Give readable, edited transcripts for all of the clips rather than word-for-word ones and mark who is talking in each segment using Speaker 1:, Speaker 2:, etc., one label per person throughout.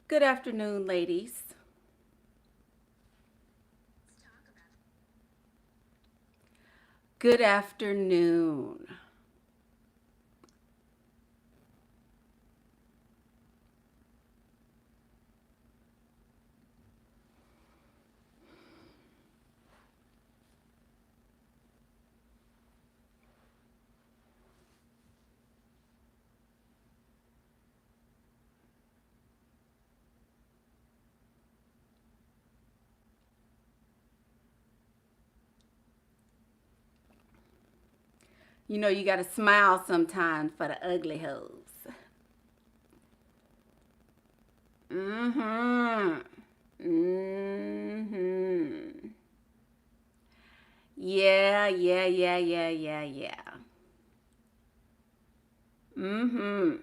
Speaker 1: Good afternoon, ladies. Good afternoon. You know, you got to smile sometimes for the ugly hoes. Mm-hmm. Mm-hmm. Yeah. Mm-hmm.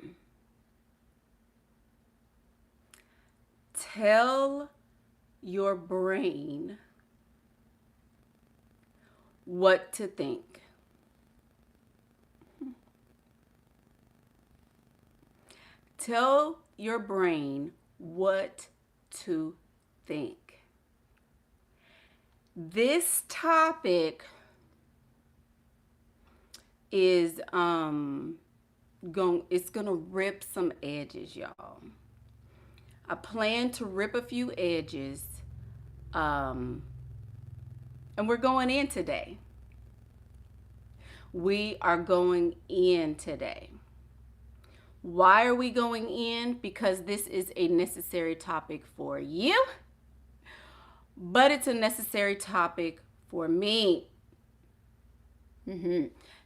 Speaker 1: Tell your brain what to think. Tell your brain what to think. This topic is it's gonna rip some edges, y'all. I plan to rip a few edges, um, and we're going in today. We are going in today. Why are we going in? Because this is a necessary topic for you, but it's a necessary topic for me.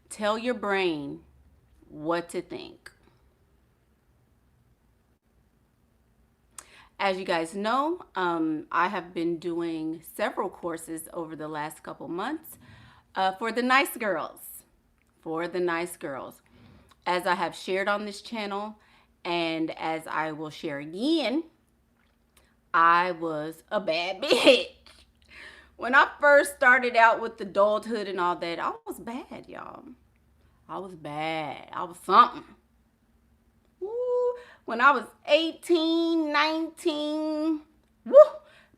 Speaker 1: Tell your brain what to think. As you guys know, I have been doing several courses over the last couple months for the nice girls. For the nice girls. As I have shared on this channel, and as I will share again, I was a bad bitch. When I first started out with adulthood and all that, I was bad, y'all. I was bad. I was something. Woo. When I was 18, 19, woo,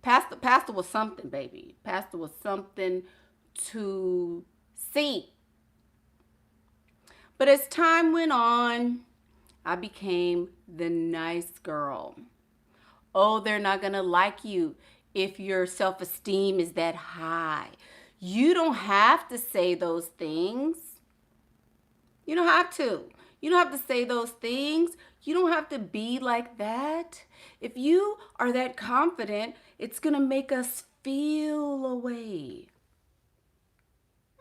Speaker 1: Pastor was something, baby. Pastor was something to see. But as time went on, I became the nice girl. Oh, they're not going to like you if your self esteem is that high. You don't have to say those things. You don't have to. You don't have to say those things. You don't have to be like that. If you are that confident, it's going to make us feel away.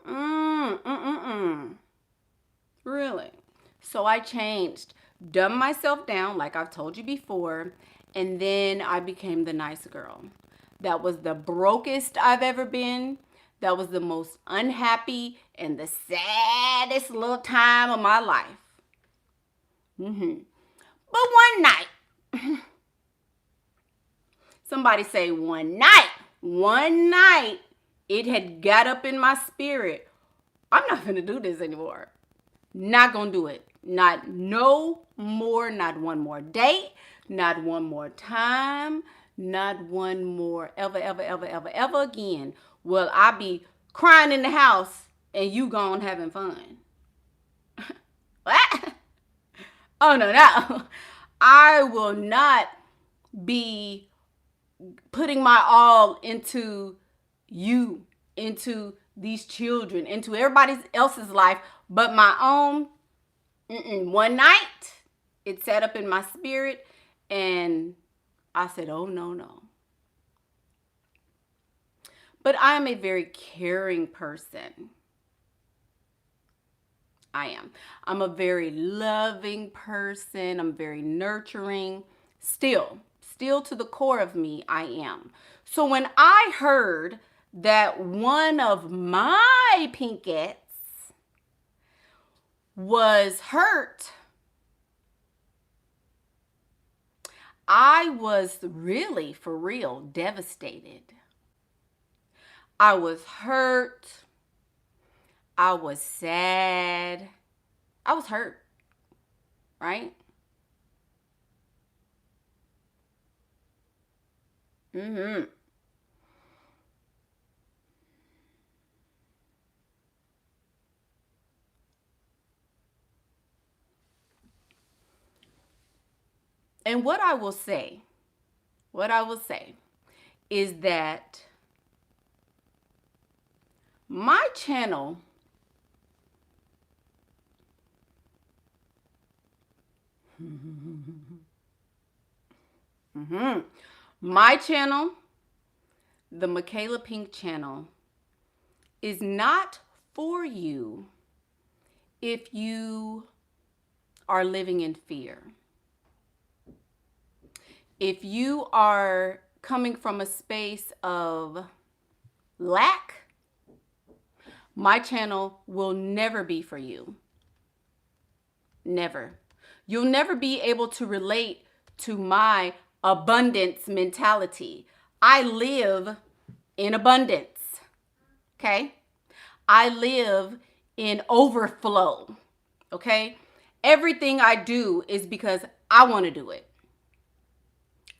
Speaker 1: Mm. Really? So I changed, dumbed myself down, like I've told you before, and then I became the nice girl. That was the brokest I've ever been. That was the most unhappy and the saddest little time of my life. But one night, somebody say one night, it had got up in my spirit. I'm not gonna do this anymore. Not gonna do it. Not no more, not one more day, not one more time, not one more ever again will I be crying in the house and you gone having fun. What? Oh no. I will not be putting my all into you, into these children, into everybody else's life but my own. One night, it sat up in my spirit, and I said, oh, no. But I'm a very caring person. I am. I'm a very loving person. I'm very nurturing. Still to the core of me, I am. So when I heard that one of my pinkettes was hurt, I was really, for real, devastated. I was hurt. I was sad. I was hurt, right? Mm-hmm. And what I will say is that my channel, mm-hmm, my channel, the Michaela Pink channel, is not for you if you are living in fear. If you are coming from a space of lack, my channel will never be for you. Never. You'll never be able to relate to my abundance mentality. I live in abundance. Okay? I live in overflow. Okay? Everything I do is because I want to do it.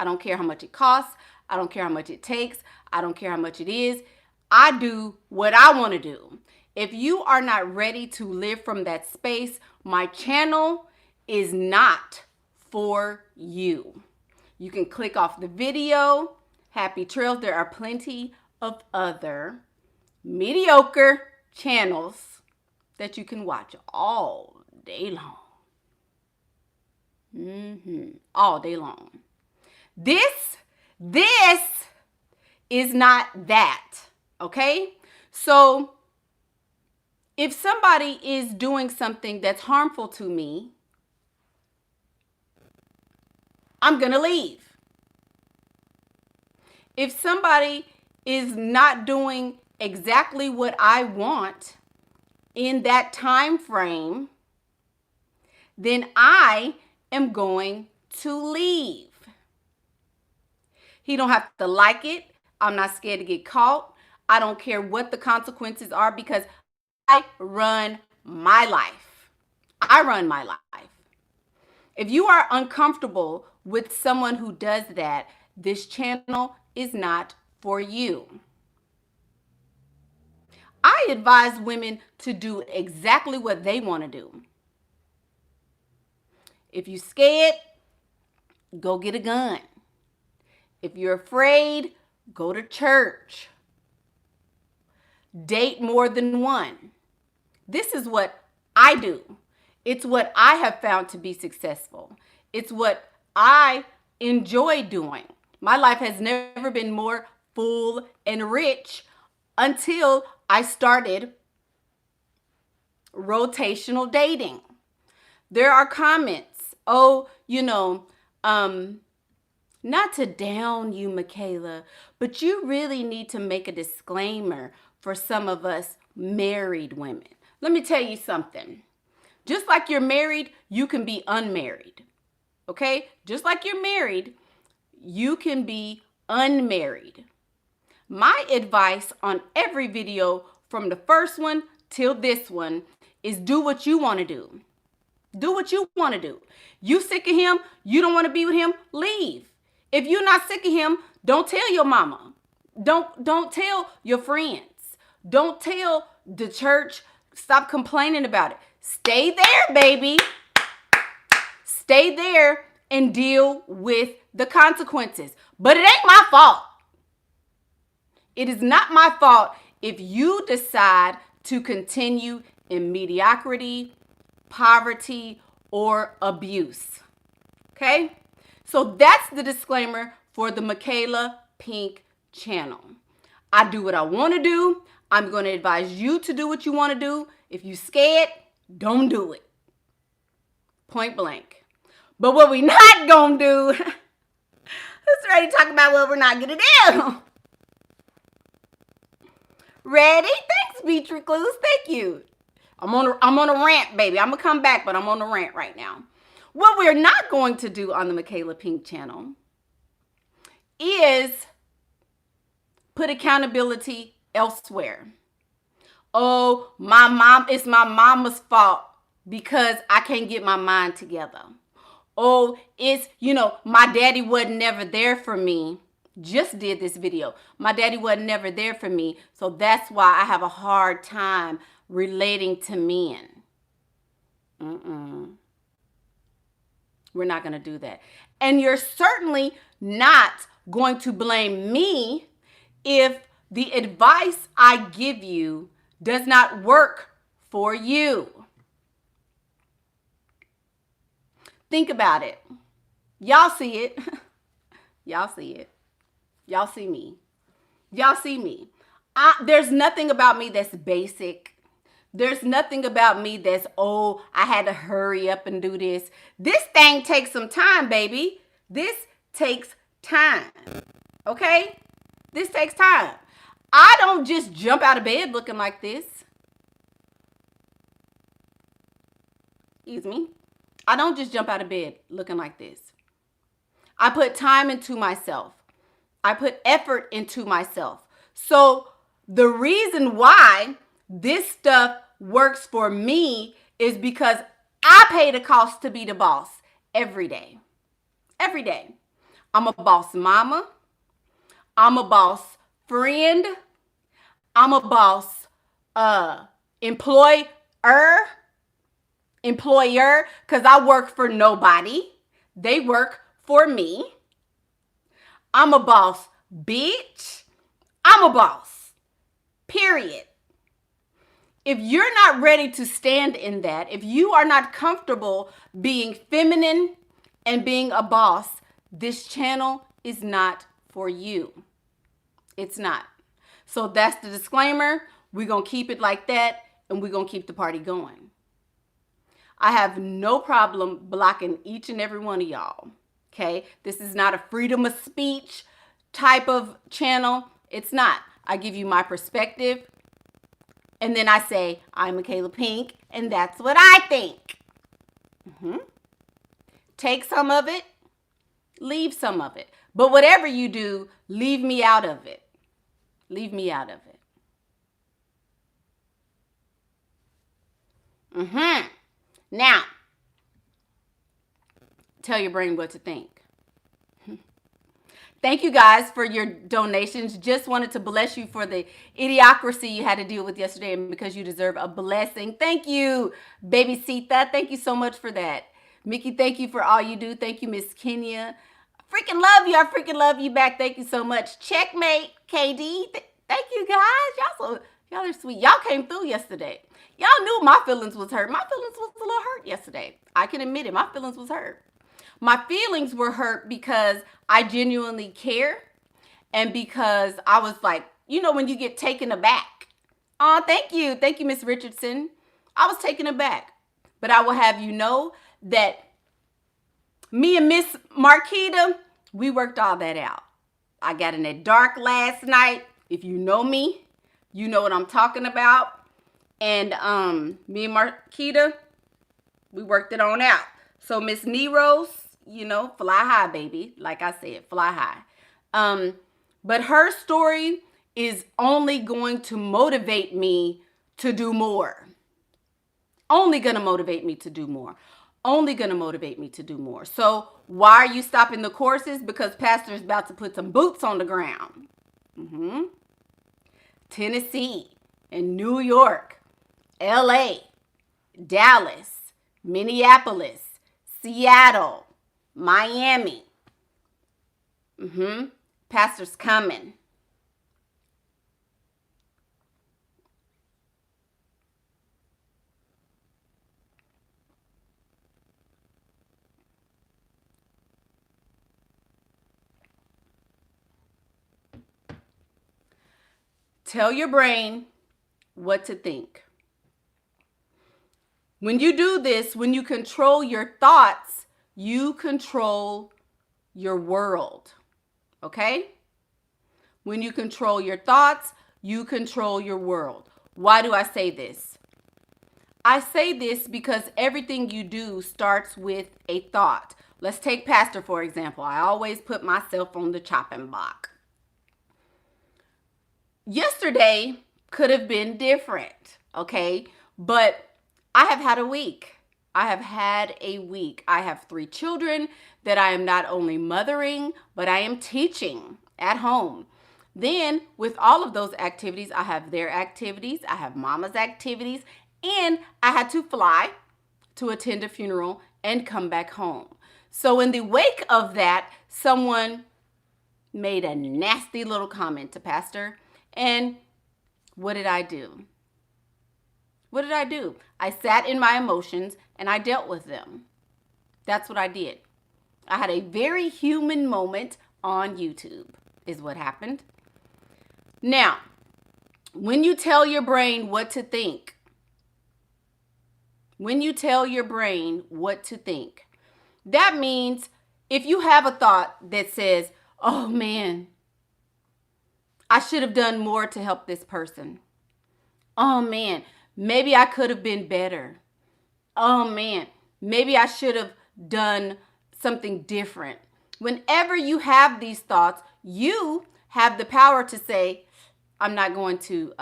Speaker 1: I don't care how much it costs. I don't care how much it takes. I don't care how much it is. I do what I want to do. If you are not ready to live from that space, my channel is not for you. You can click off the video. Happy trails. There are plenty of other mediocre channels that you can watch all day long. All day long. This is not that, okay? So if somebody is doing something that's harmful to me, I'm gonna leave. If somebody is not doing exactly what I want in that time frame, then I am going to leave. He don't have to like it. I'm not scared to get caught. I don't care what the consequences are because I run my life. I run my life. If you are uncomfortable with someone who does that, this channel is not for you. I advise women to do exactly what they want to do. If you're scared, go get a gun. If you're afraid, go to church. Date more than one. This is what I do. It's what I have found to be successful. It's what I enjoy doing. My life has never been more full and rich until I started rotational dating. There are comments. Oh, not to down you, Michaela, but you really need to make a disclaimer for some of us married women. Let me tell you something. Just like you're married, you can be unmarried. Okay? Just like you're married, you can be unmarried. My advice on every video from the first one till this one is do what you want to do. Do what you want to do. You sick of him, you don't want to be with him, leave. If you're not sick of him, don't tell your mama. Don't tell your friends. Don't tell the church. Stop complaining about it. Stay there, baby. Stay there and deal with the consequences. But it ain't my fault. It is not my fault if you decide to continue in mediocrity, poverty, or abuse. Okay? So that's the disclaimer for the Michaela Pink channel. I do what I want to do. I'm going to advise you to do what you want to do. If you're scared, don't do it. Point blank. But what we not going to do, let's ready to talk about what we're not going to do. Ready? Thanks, Beach Recluse. Thank you. I'm on a rant, baby. I'm going to come back, but I'm on a rant right now. What we're not going to do on the Michaela Pink channel is put accountability elsewhere. Oh, it's my mama's fault because I can't get my mind together. Oh, it's, my daddy wasn't never there for me just did this video. My daddy wasn't never there for me, so that's why I have a hard time relating to men. We're not going to do that. And you're certainly not going to blame me if the advice I give you does not work for you. Think about it. Y'all see it. Y'all see it. Y'all see me. Y'all see me. There's nothing about me that's basic. There's nothing about me that's, oh, I had to hurry up and do this. This thing takes some time, baby. This takes time. Okay? This takes time. I don't just jump out of bed looking like this. Excuse me. I don't just jump out of bed looking like this. I put time into myself. I put effort into myself. So the reason why this stuff works for me is because I pay the cost to be the boss every day. Every day. I'm a boss mama. I'm a boss friend. I'm a boss employer, because I work for nobody. They work for me. I'm a boss bitch. I'm a boss. Period. If you're not ready to stand in that, if you are not comfortable being feminine and being a boss, this channel is not for you. It's not. So that's the disclaimer. We're going to keep it like that, and we're going to keep the party going. I have no problem blocking each and every one of y'all. Okay? This is not a freedom of speech type of channel. It's not. I give you my perspective, and then I say, I'm Michaela Pink, and that's what I think. Take some of it, leave some of it. But whatever you do, leave me out of it. Leave me out of it. Now, tell your brain what to think. Thank you guys for your donations. Just wanted to bless you for the idiocracy you had to deal with yesterday, and because you deserve a blessing. Thank you, baby Sita. Thank you so much for that. Mickey, thank you for all you do. Thank you, Miss Kenya. Freaking love you. I freaking love you back. Thank you so much. Checkmate, KD. Thank you guys. Y'all are sweet. Y'all came through yesterday. Y'all knew my feelings was hurt. My feelings was a little hurt yesterday. I can admit it. My feelings was hurt. My feelings were hurt because I genuinely care, and because I was like, you know, when you get taken aback. Oh, thank you. Thank you, Miss Richardson. I was taken aback. But I will have you know that me and Miss Marquita, we worked all that out. I got in that dark last night. If you know me, you know what I'm talking about. And me and Marquita, we worked it on out. So Miss Neros, you know, fly high, baby. Like I said, fly high. But her story is only going to motivate me to do more. Only going to motivate me to do more. Only going to motivate me to do more. So why are you stopping the courses? Because Pastor is about to put some boots on the ground. Tennessee and New York, LA, Dallas, Minneapolis, Seattle, Miami. Pastor's coming. Tell your brain what to think. When you do this, when you control your thoughts, you control your world. Okay? When you control your thoughts, you control your world. Why do I say this? I say this because everything you do starts with a thought. Let's take Pastor, for example. I always put myself on the chopping block. Yesterday could have been different, okay? But I have had a week. I have 3 children that I am not only mothering, but I am teaching at home. Then with all of those activities, I have their activities, I have mama's activities, and I had to fly to attend a funeral and come back home. So in the wake of that, someone made a nasty little comment to Pastor. And what did I do? What did I do? I sat in my emotions and I dealt with them. That's what I did. I had a very human moment on YouTube, is what happened. Now, when you tell your brain what to think, that means if you have a thought that says, oh man, I should have done more to help this person. Oh man, maybe I could have been better. Oh man, maybe I should have done something different. Whenever you have these thoughts, you have the power to say, I'm not going to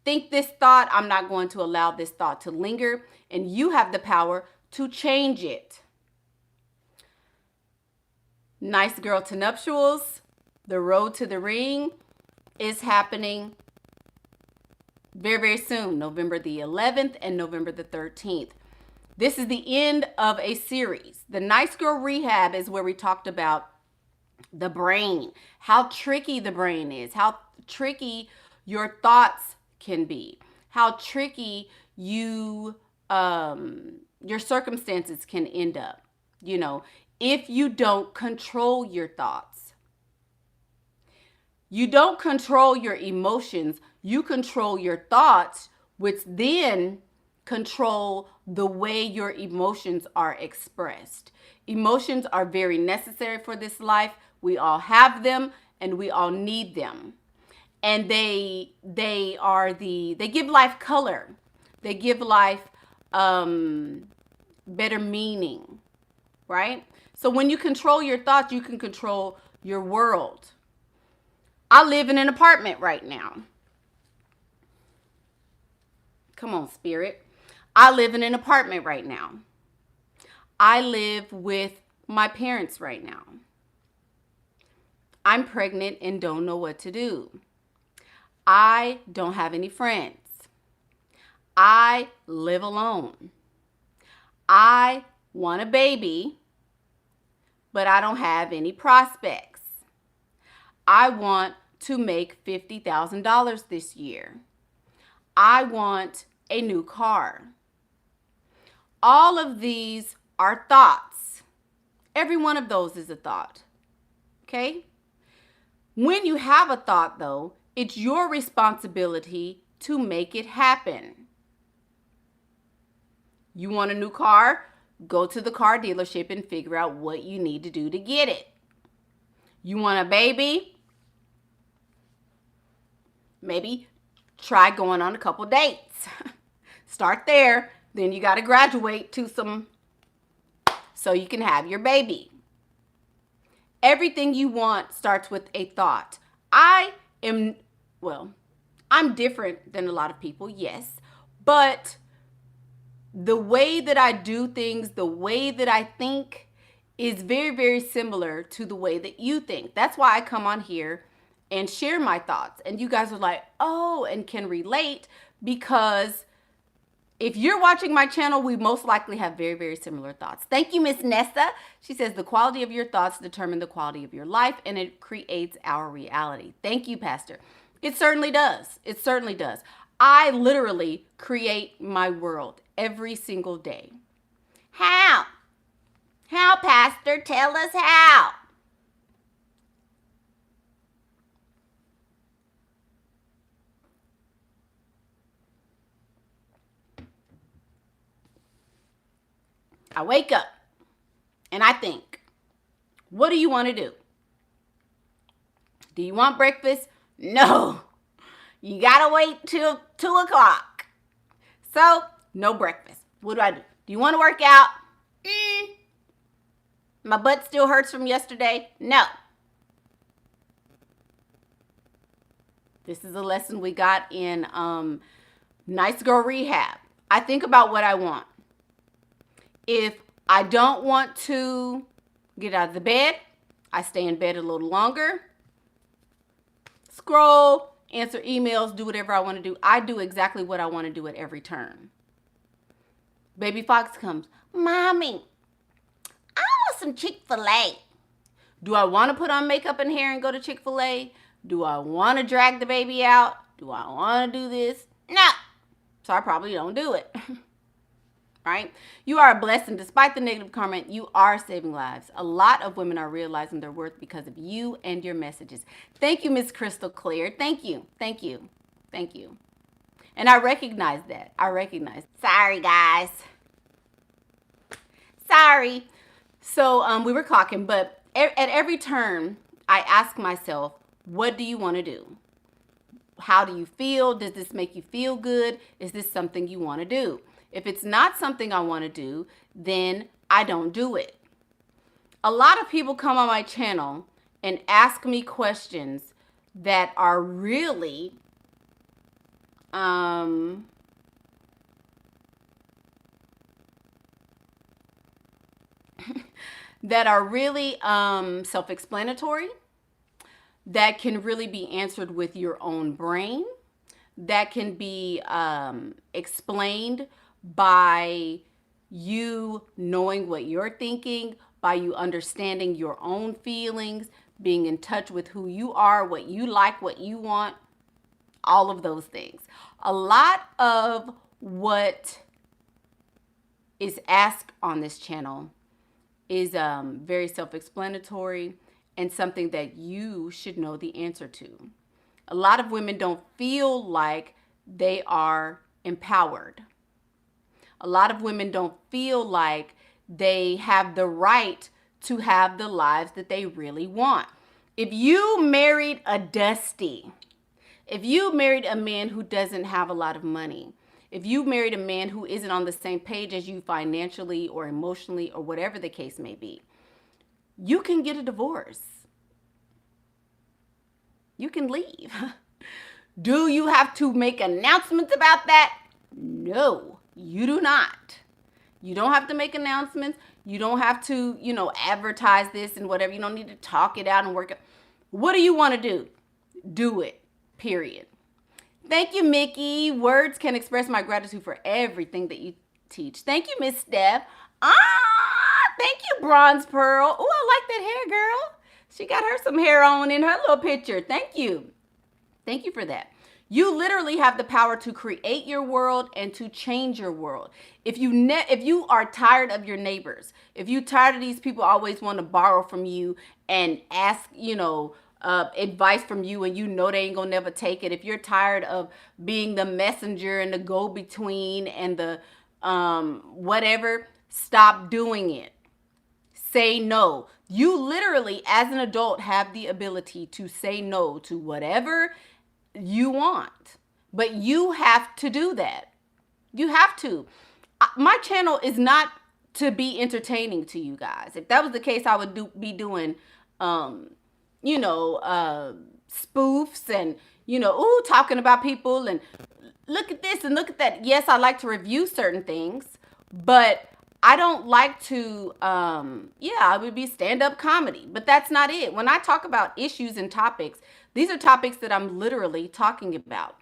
Speaker 1: think this thought. I'm not going to allow this thought to linger. And you have the power to change it. Nice Girl to Nuptials, the road to the ring is happening very, very soon, November the 11th and November the 13th. This is the end of a series. The Nice Girl Rehab is where we talked about the brain, how tricky the brain is, how tricky your thoughts can be, how tricky your circumstances can end up, if you don't control your thoughts. You don't control your emotions, you control your thoughts, which then control the way your emotions are expressed. Emotions are very necessary for this life. We all have them and we all need them. And they give life color. They give life better meaning, right? So when you control your thoughts, you can control your world. I live in an apartment right now. Come on, Spirit. I live in an apartment right now. I live with my parents right now. I'm pregnant and don't know what to do. I don't have any friends. I live alone. I want a baby, but I don't have any prospects. I want to make $50,000 this year. I want a new car. All of these are thoughts. Every one of those is a thought. Okay? When you have a thought, though, it's your responsibility to make it happen. You want a new car? Go to the car dealership and figure out what you need to do to get it. You want a baby? Maybe try going on a couple dates. Start there. Then you got to graduate to some so you can have your baby. Everything you want starts with a thought. I'm different than a lot of people, yes. But the way that I do things, the way that I think is very, very similar to the way that you think. That's why I come on here and share my thoughts. And you guys are like, oh, and can relate, because if you're watching my channel, we most likely have very, very similar thoughts. Thank you, Miss Nessa. She says the quality of your thoughts determine the quality of your life, and it creates our reality. Thank you, Pastor. It certainly does. It certainly does. I literally create my world every single day. How? How, Pastor? Tell us how. I wake up and I think, what do you want to do? Do you want breakfast? No. You got to wait till 2 o'clock. So, no breakfast. What do? Do you want to work out? My butt still hurts from yesterday? No. This is a lesson we got in Nice Girl Rehab. I think about what I want. If I don't want to get out of the bed, I stay in bed a little longer, scroll, answer emails, do whatever I want to do. I do exactly what I want to do at every turn. Baby Fox comes, Mommy, I want some Chick-fil-A. Do I want to put on makeup and hair and go to Chick-fil-A? Do I want to drag the baby out? Do I want to do this? No. So I probably don't do it. Right? You are a blessing. Despite the negative comment, you are saving lives. A lot of women are realizing their worth because of you and your messages. Thank you, Miss Crystal Clear. Thank you. Thank you. Thank you. And I recognize that. I recognize. Sorry, guys. Sorry. So we were clocking, but at every turn, I ask myself, what do you want to do? How do you feel? Does this make you feel good? Is this something you want to do? If it's not something I want to do, then I don't do it. A lot of people come on my channel and ask me questions that are really self-explanatory, that can really be answered with your own brain, that can be explained by you knowing what you're thinking, by you understanding your own feelings, being in touch with who you are, what you like, what you want, all of those things. A lot of what is asked on this channel is very self-explanatory and something that you should know the answer to. A lot of women don't feel like they are empowered. A lot of women don't feel like they have the right to have the lives that they really want. If you married a Dusty, if you married a man who doesn't have a lot of money, if you married a man who isn't on the same page as you financially or emotionally or whatever the case may be, you can get a divorce. You can leave. Do you have to make announcements about that? No, you do not. You don't have to make announcements. You don't have to, advertise this and whatever. You don't need to talk it out and work it. What do you want to do? Do it, period. Thank you, Mickey. Words can express my gratitude for everything that you teach. Thank you, Miss Steph. Thank you, Bronze Pearl. Oh, I like that hair, girl. She got her some hair on in her little picture. Thank you. Thank you for that. You literally have the power to create your world and to change your world. If you are tired of your neighbors, if you're tired of these people always want to borrow from you and ask, advice from you and they ain't gonna never take it. If you're tired of being the messenger and the go-between and the whatever, stop doing it. Say no. You literally, as an adult, have the ability to say no to whatever you want. But you have to do that. You have to. My channel is not to be entertaining to you guys. If that was the case, I would be doing, spoofs and, talking about people and look at this and look at that. Yes, I like to review certain things, but I don't like to, I would be stand-up comedy, but that's not it. When I talk about issues and topics, these are topics that I'm literally talking about.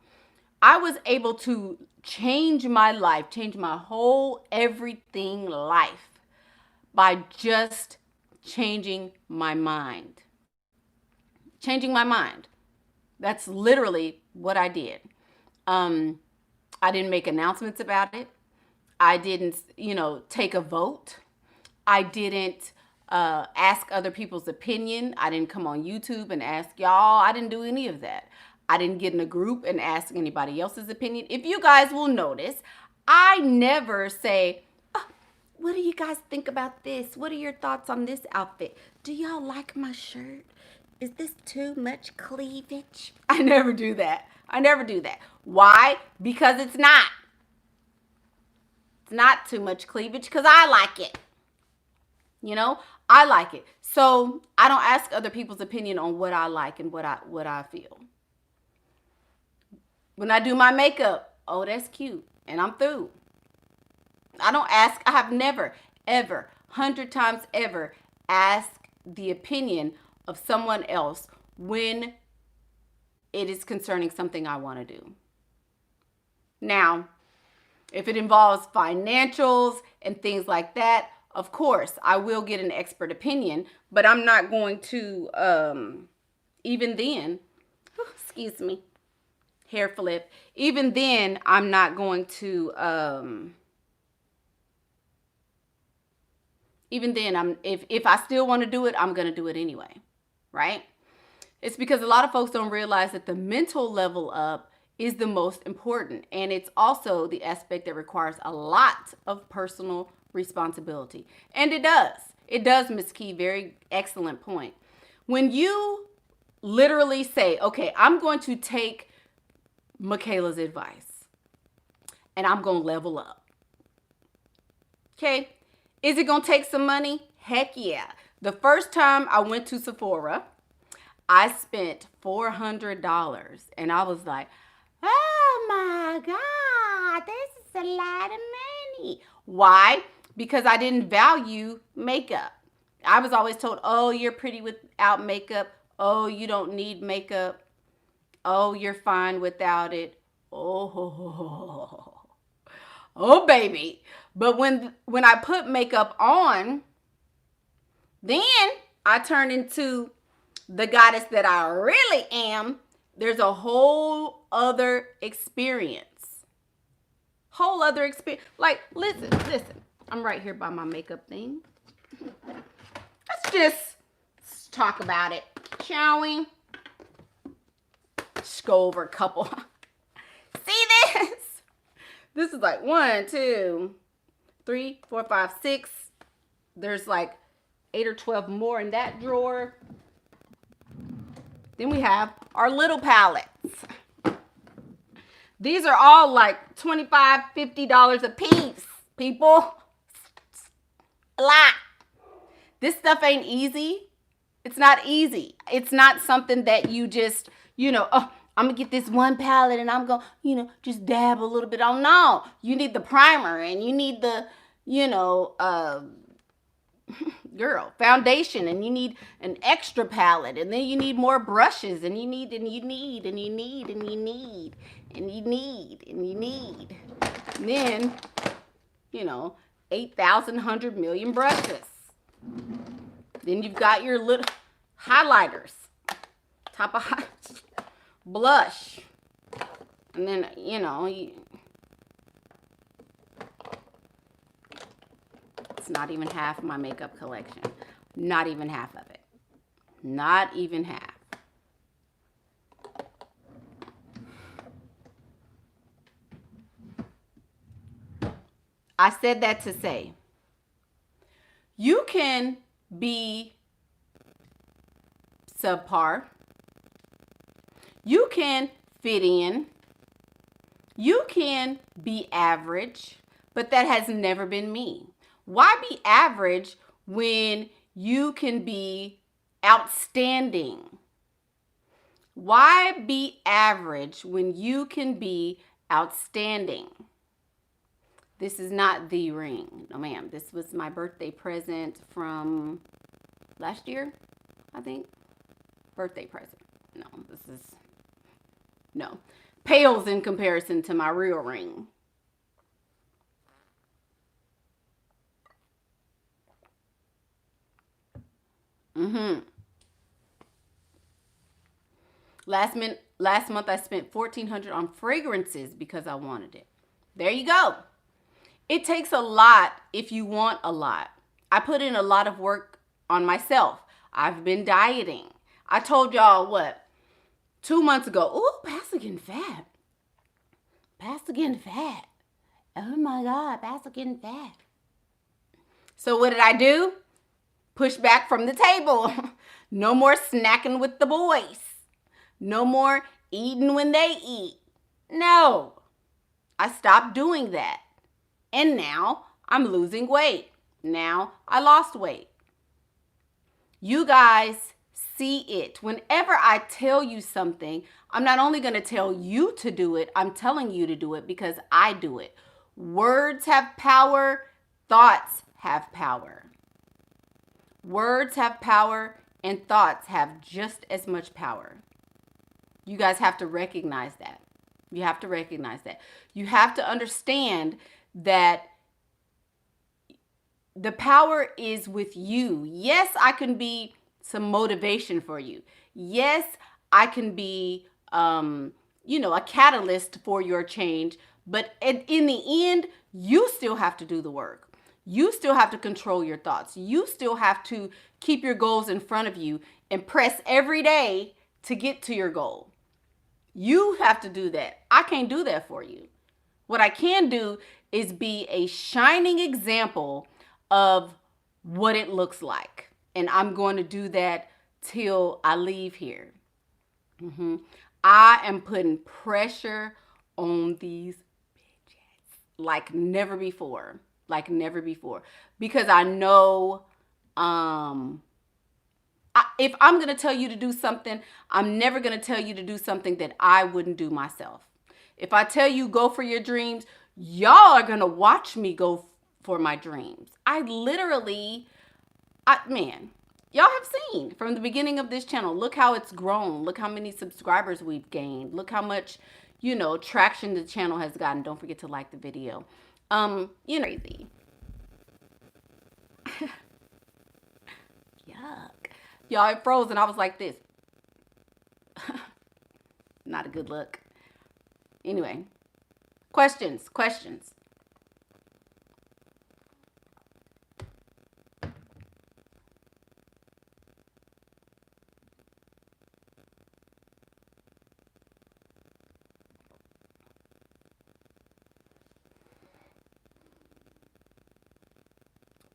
Speaker 1: I was able to change my life, change my whole everything life by just changing my mind. Changing my mind. That's literally what I did. I didn't make announcements about it. I didn't, take a vote. I didn't ask other people's opinion. I didn't come on YouTube and ask y'all. I didn't do any of that. I didn't get in a group and ask anybody else's opinion. If you guys will notice, I never say, oh, what do you guys think about this? What are your thoughts on this outfit? Do y'all like my shirt? Is this too much cleavage? I never do that. I never do that. Why? Because it's not. It's not too much cleavage because I like it. I like it. So I don't ask other people's opinion on what I like and what I feel. When I do my makeup, oh, that's cute. And I'm through. I don't ask. I have never, ever, 100 times ever asked the opinion of someone else when it is concerning something I want to do. Now, if it involves financials and things like that, of course, I will get an expert opinion, but I'm not going to, even then, excuse me, hair flip, even then, I'm not going to, even then, if I still want to do it, I'm going to do it anyway, right? It's because a lot of folks don't realize that the mental level up is the most important. And it's also the aspect that requires a lot of personal responsibility. And it does. It does, Ms. Key. Very excellent point. When you literally say, okay, I'm going to take Michaela's advice and I'm going to level up. Okay. Is it going to take some money? Heck yeah. The first time I went to Sephora, I spent $400 and I was like, oh my God, this is a lot of money. Why? Because I didn't value makeup. I was always told, oh, you're pretty without makeup. Oh, you don't need makeup. Oh, you're fine without it. Oh, baby. But when I put makeup on, then I turn into the goddess that I really am. There's a whole other experience. Whole other experience. Like, listen. I'm right here by my makeup thing. Let's just talk about it, shall we? Just go over a couple. See this? This is like 1, 2, 3, 4, 5, 6. There's like 8 or 12 more in that drawer. Then we have our little palettes. These are all like $25, $50 a piece, people. A lot. This stuff ain't easy. It's not easy. It's not something that you just, oh, I'm going to get this one palette and I'm going to, just dab a little bit on. No, you need the primer and you need the, foundation, and you need an extra palette, and then you need more brushes, and you need. And then, 8,000, 100 million brushes. Then you've got your little highlighters, top of blush, and then, it's not even half my makeup collection. Not even half of it. Not even half. I said that to say, you can be subpar. You can fit in. You can be average, but that has never been me. Why be average when you can be outstanding? Why be average when you can be outstanding? This is not the ring. No, ma'am. This was my birthday present from last year, I think. Birthday present. No. Pales in comparison to my real ring. Last month I spent $1,400 on fragrances because I wanted it. There you go. It takes a lot if you want a lot. I put in a lot of work on myself. I've been dieting. I told y'all 2 months ago. Ooh, Pastor getting fat. Pastor getting fat. Oh my God, Pastor getting fat. So what did I do? Push back from the table. No more snacking with the boys. No more eating when they eat. No. I stopped doing that. And now I'm losing weight. Now I lost weight. You guys see it. Whenever I tell you something, I'm not only going to tell you to do it, I'm telling you to do it because I do it. Words have power. Thoughts have power. Words have power and thoughts have just as much power. You guys have to recognize that. You have to recognize that. You have to understand that the power is with you. Yes, I can be some motivation for you. Yes, I can be, a catalyst for your change. But in the end, you still have to do the work. You still have to control your thoughts. You still have to keep your goals in front of you and press every day to get to your goal. You have to do that. I can't do that for you. What I can do is be a shining example of what it looks like. And I'm going to do that till I leave here. I am putting pressure on these bitches like never before. Like never before. Because I know if I'm going to tell you to do something, I'm never going to tell you to do something that I wouldn't do myself. If I tell you go for your dreams, y'all are going to watch me go for my dreams. Man, y'all have seen from the beginning of this channel, look how it's grown. Look how many subscribers we've gained. Look how much, traction the channel has gotten. Don't forget to like the video. Crazy. Yuck. Y'all, it froze and I was like this. Not a good look. Anyway, questions.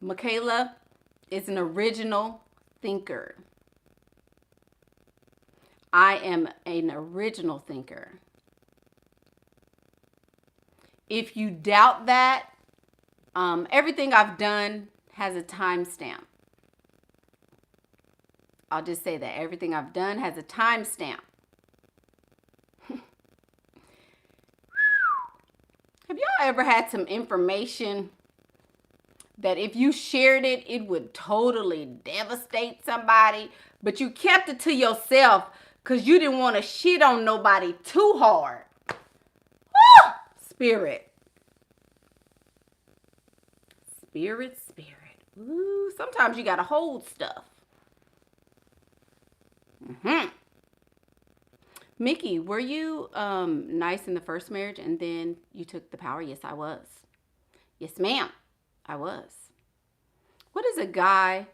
Speaker 1: Michaela is an original thinker. I am an original thinker. If you doubt that, everything I've done has a timestamp. I'll just say that everything I've done has a timestamp. Have y'all ever had some information that if you shared it, it would totally devastate somebody, but you kept it to yourself because you didn't want to shit on nobody too hard? Woo! Spirit. Ooh, sometimes you got to hold stuff. Mickey, were you nice in the first marriage and then you took the power? Yes, I was. Yes, ma'am. I was. What is a guy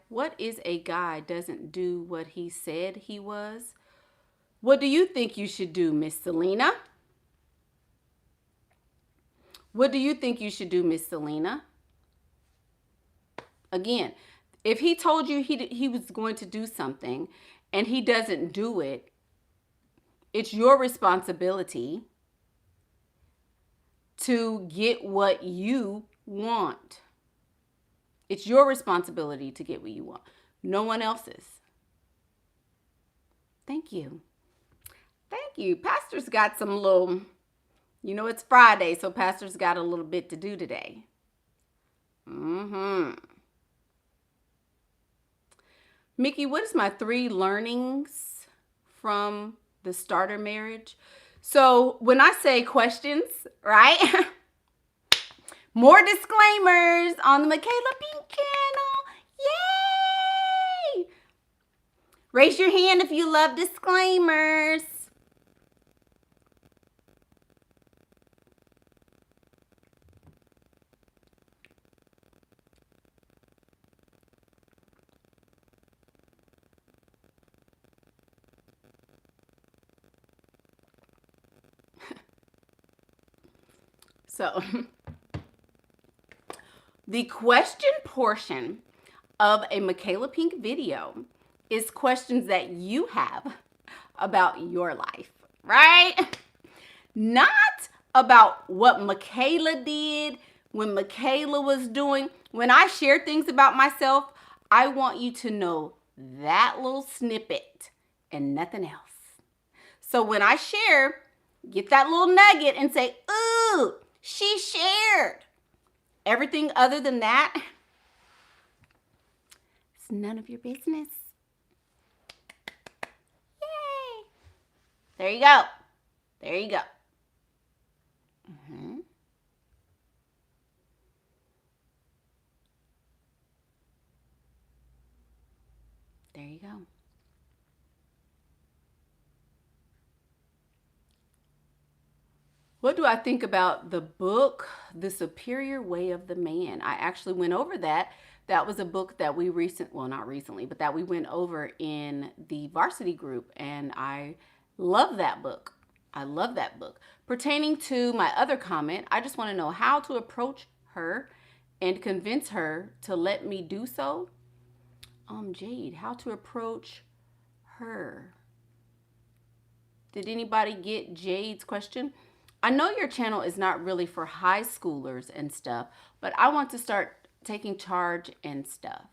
Speaker 1: doesn't do what he said he was? What do you think you should do, Miss Selena? What do you think you should do, Miss Selena? Again, if he told you he was going to do something and he doesn't do it, it's your responsibility to get what you want. It's your responsibility to get what you want. No one else's. Thank you. Thank you. Pastor's got some little, it's Friday, so Pastor's got a little bit to do today. Mickey, what is my 3 learnings from the starter marriage? So when I say questions, right? More disclaimers on the Michaela Pink channel. Yay! Raise your hand if you love disclaimers. So, the question portion of a Michaela Pink video is questions that you have about your life, right? Not about what Michaela did, when Michaela was doing. When I share things about myself, I want you to know that little snippet and nothing else. So when I share, get that little nugget and say, ooh, she shared. Everything other than that, It's none of your business. Yay! There you go. There you go. There you go. What do I think about the book, The Superior Way of the Man? I actually went over that. That was a book that we not recently, but that we went over in the varsity group, and I love that book. I love that book. Pertaining to my other comment, I just want to know how to approach her and convince her to let me do so. Jade, how to approach her? Did anybody get Jade's question? I know your channel is not really for high schoolers and stuff, but I want to start taking charge and stuff.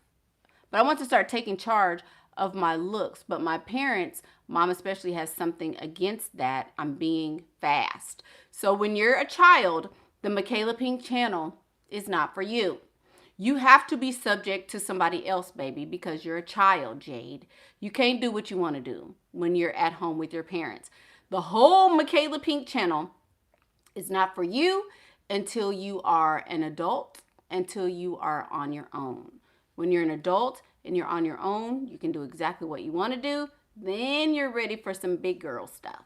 Speaker 1: But I want to start taking charge of my looks. But my parents, mom especially, has something against that. I'm being fast. So when you're a child, the Michaela Pink channel is not for you. You have to be subject to somebody else, baby, because you're a child, Jade. You can't do what you want to do when you're at home with your parents. The whole Michaela Pink channel is not for you until you are an adult, until you are on your own. When you're an adult and you're on your own, you can do exactly what you want to do. Then you're ready for some big girl stuff.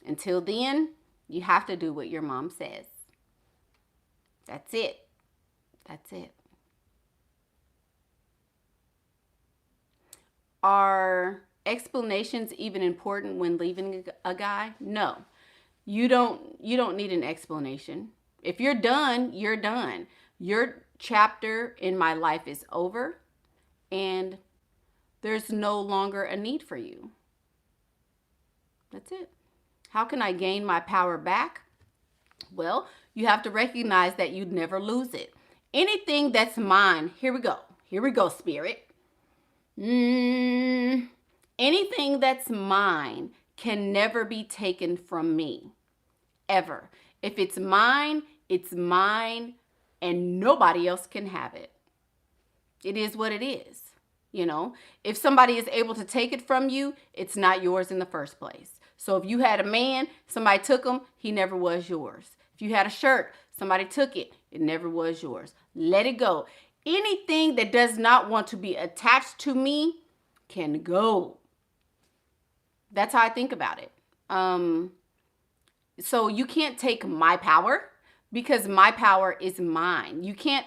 Speaker 1: Until then, you have to do what your mom says. That's it. That's it. Are explanations even important when leaving a guy? No. You don't need an explanation. If you're done, you're done. Your chapter in my life is over, and there's no longer a need for you. That's it. How can I gain my power back? Well, you have to recognize that you'd never lose it. Anything that's mine, here we go. Here we go, spirit. Anything that's mine can never be taken from me. Ever. If it's mine, and nobody else can have it. It is what it is. You know, if somebody is able to take it from you, it's not yours in the first place. So if you had a man, somebody took him, he never was yours. If you had a shirt, somebody took it, it never was yours. Let it go. Anything that does not want to be attached to me can go. That's how I think about it. So you can't take my power, because my power is mine. You can't,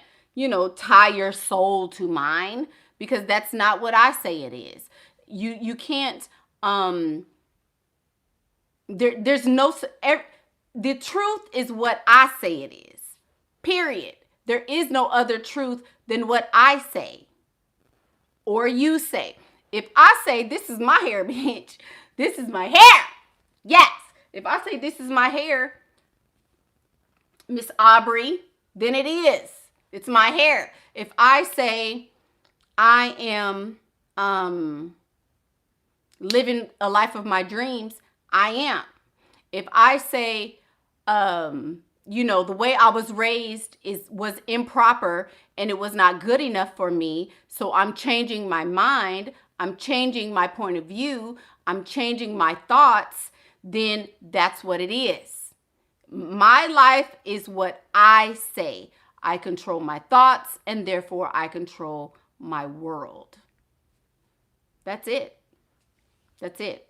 Speaker 1: tie your soul to mine, because that's not what I say it is. You can't, there's no, the truth is what I say it is, period. There is no other truth than what I say or you say. If I say this is my hair, bitch, this is my hair. Yes. If I say this is my hair, Miss Aubrey, then it is. It's my hair. If I say I am living a life of my dreams, I am. If I say, the way I was raised was improper and it was not good enough for me, so I'm changing my mind, I'm changing my point of view, I'm changing my thoughts, then that's what it is. My life is what I say. I control my thoughts, and therefore I control my world. That's it. That's it.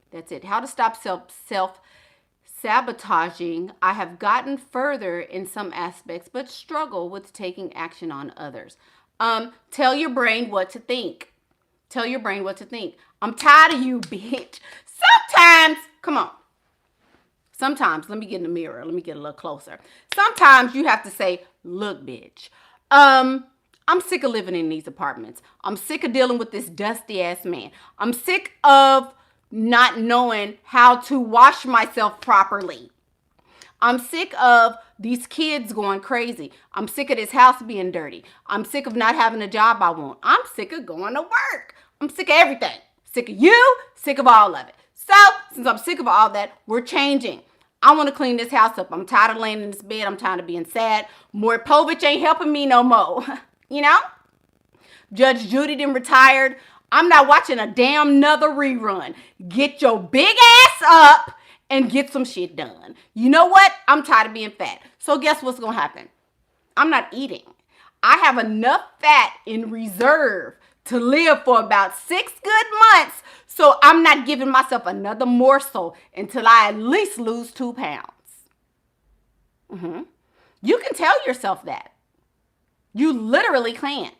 Speaker 1: That's it. How to stop self-sabotaging. I have gotten further in some aspects, but struggle with taking action on others. Tell your brain what to think. Tell your brain what to think. I'm tired of you, bitch. Sometimes, let me get in the mirror. Let me get a little closer. Sometimes you have to say, look, bitch, I'm sick of living in these apartments. I'm sick of dealing with this dusty ass man. I'm sick of not knowing how to wash myself properly. I'm sick of these kids going crazy. I'm sick of this house being dirty. I'm sick of not having a job I want. I'm sick of going to work. I'm sick of everything. Sick of you, sick of all of it. So, since I'm sick of all that, we're changing. I want to clean this house up. I'm tired of laying in this bed. I'm tired of being sad. More Povich ain't helping me no more. Judge Judy done retired. I'm not watching a damn another rerun. Get your big ass up and get some shit done. You know what? I'm tired of being fat. So guess what's going to happen? I'm not eating. I have enough fat in reserve to live for about 6 good months. So I'm not giving myself another morsel until I at least lose 2 pounds. You can tell yourself that. You literally can.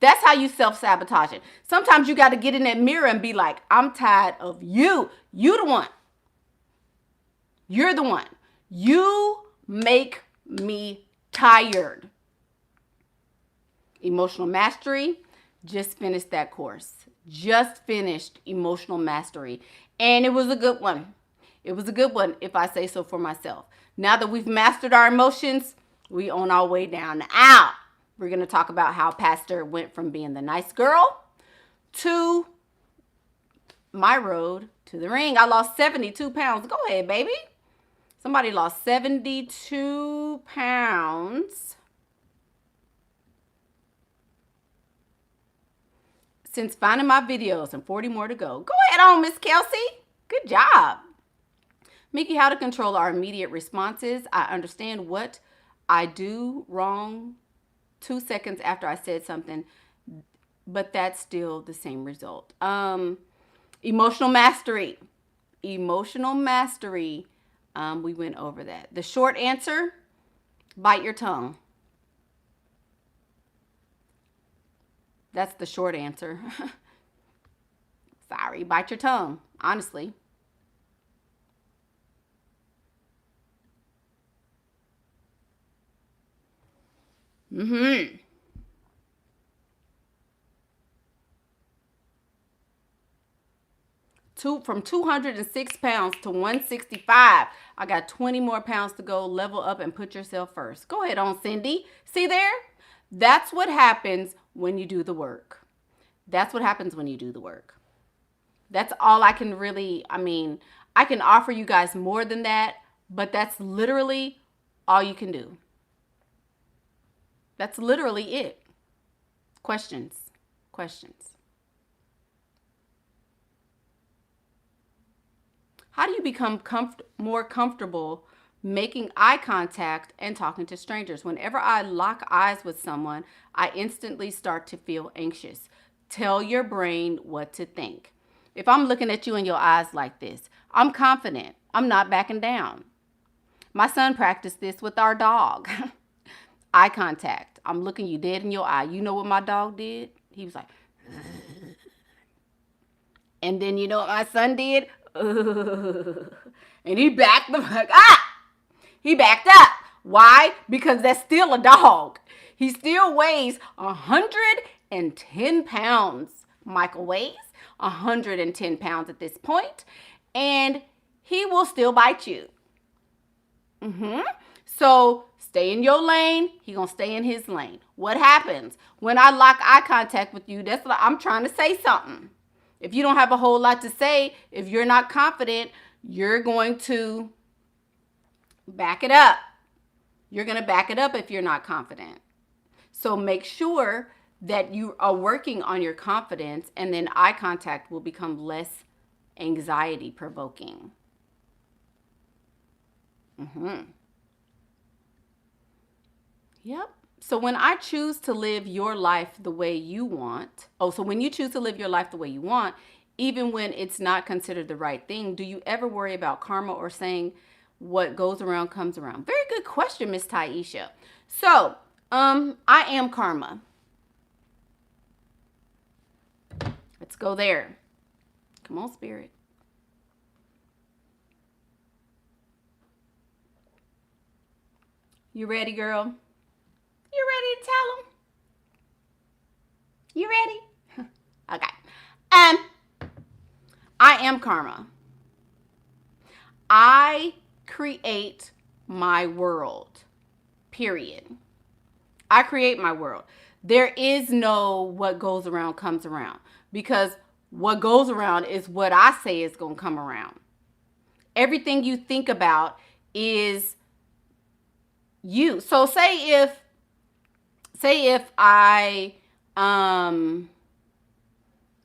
Speaker 1: That's how you self-sabotage it. Sometimes you got to get in that mirror and be like, I'm tired of you. You the one. You're the one. You make me tired. Emotional mastery. Just finished that course. Just finished emotional mastery. And it was a good one. It was a good one, if I say so for myself. Now that we've mastered our emotions, we on our way down the aisle. We're going to talk about how Pastor went from being the nice girl to my road to the ring. I lost 72 pounds. Go ahead, baby. Somebody lost 72 pounds since finding my videos, and 40 more to go. Go ahead on, Miss Kelsey. Good job. Mickey, how to control our immediate responses. I understand what I do wrong 2 seconds after I said something, but that's still the same result. Emotional mastery. Emotional mastery. We went over that. The short answer, bite your tongue. That's the short answer. Sorry, bite your tongue, honestly. From 206 pounds to 165. I got 20 more pounds to go. Level up and put yourself first. Go ahead on, Cindy. See there? That's what happens when you do the work. That's what happens when you do the work. That's all I can really, I can offer you guys more than that, but that's literally all you can do. That's literally it. Questions. How do you become more comfortable making eye contact and talking to strangers? Whenever I lock eyes with someone, I instantly start to feel anxious. Tell your brain what to think. If I'm looking at you in your eyes like this, I'm confident. I'm not backing down. My son practiced this with our dog. Eye contact. I'm looking you dead in your eye. You know what my dog did? He was like, and then you know what my son did? And he backed the fuck up. He backed up. Why? Because that's still a dog. He still weighs 110 pounds. Michael weighs 110 pounds at this point, and he will still bite you. So stay in your lane. He gonna stay in his lane. What happens when I lock eye contact with you? That's like I'm trying to say something. If you don't have a whole lot to say, if you're not confident, you're going to back it up. You're going to back it up if you're not confident. So make sure that you are working on your confidence, and then eye contact will become less anxiety provoking. Yep. So when I choose to live your life the way you want, when you choose to live your life the way you want, even when it's not considered the right thing, do you ever worry about karma or saying what goes around comes around? Very good question, Miss Taisha. So, I am karma. Let's go there. Come on, Spirit. You ready, girl? You ready to tell them? You ready? Okay. I am karma. I create my world. Period. I create my world. There is no what goes around comes around, because what goes around is what I say is going to come around. Everything you think about is you. So say if I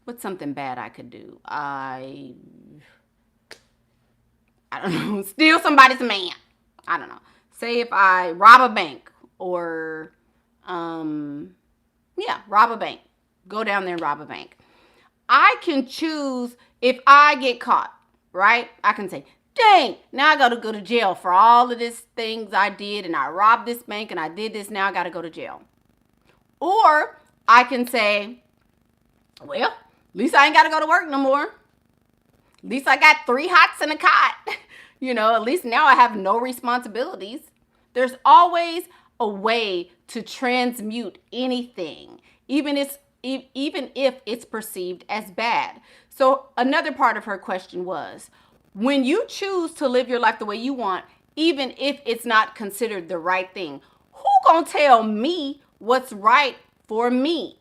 Speaker 1: What's something bad I could do? I don't know, steal somebody's man. I don't know. Say if I rob a bank or, rob a bank. Go down there and rob a bank. I can choose if I get caught, right? I can say, dang, now I got to go to jail for all of these things I did, and I robbed this bank and I did this, now I got to go to jail. Or I can say, well, at least I ain't got to go to work no more. At least I got 3 hots and a cot. At least now I have no responsibilities. There's always a way to transmute anything, even if it's perceived as bad. So another part of her question was, when you choose to live your life the way you want, even if it's not considered the right thing, who gonna tell me what's right for me?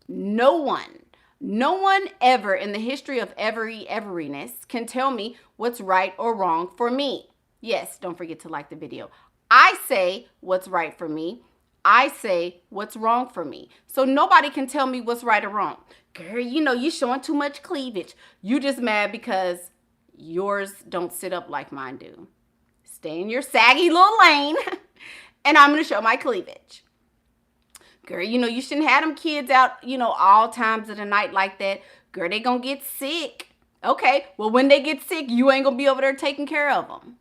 Speaker 1: No one. No one ever in the history of everiness can tell me what's right or wrong for me. Yes, don't forget to like the video. I say what's right for me. I say what's wrong for me. So nobody can tell me what's right or wrong. Girl, you showing too much cleavage. You just mad because yours don't sit up like mine do. Stay in your saggy little lane and I'm going to show my cleavage. Girl, you shouldn't have them kids out, all times of the night like that. Girl, they gonna get sick. Okay, well, when they get sick, you ain't gonna be over there taking care of them.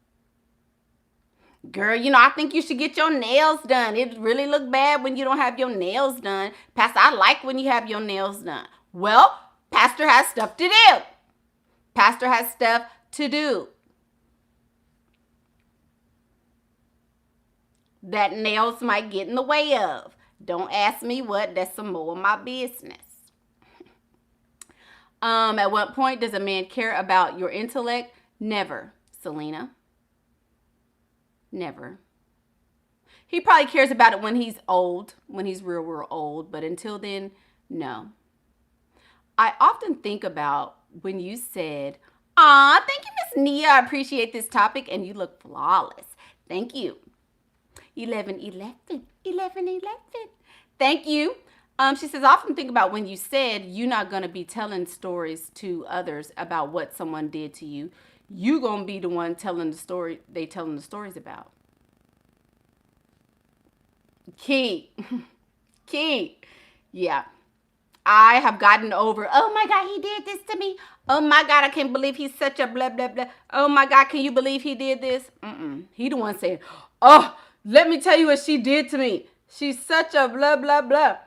Speaker 1: Girl, I think you should get your nails done. It really look bad when you don't have your nails done. Pastor, I like when you have your nails done. Well, Pastor has stuff to do. Pastor has stuff to do. That nails might get in the way of. Don't ask me what. That's some more of my business. At what point does a man care about your intellect? Never, Selena. Never. He probably cares about it when he's old, when he's real old. But until then, no. I often think about when you said, "Aw, thank you, Miss Nia. I appreciate this topic, and you look flawless." Thank you. 11. Thank you. She says, I often think about when you said you're not going to be telling stories to others about what someone did to you. You going to be the one telling the story they telling the stories about. Key. Yeah. I have gotten over, oh my God, he did this to me. Oh my God, I can't believe he's such a blah, blah, blah. Oh my God, can you believe he did this? He the one saying, oh, let me tell you what she did to me. She's such a blah, blah, blah.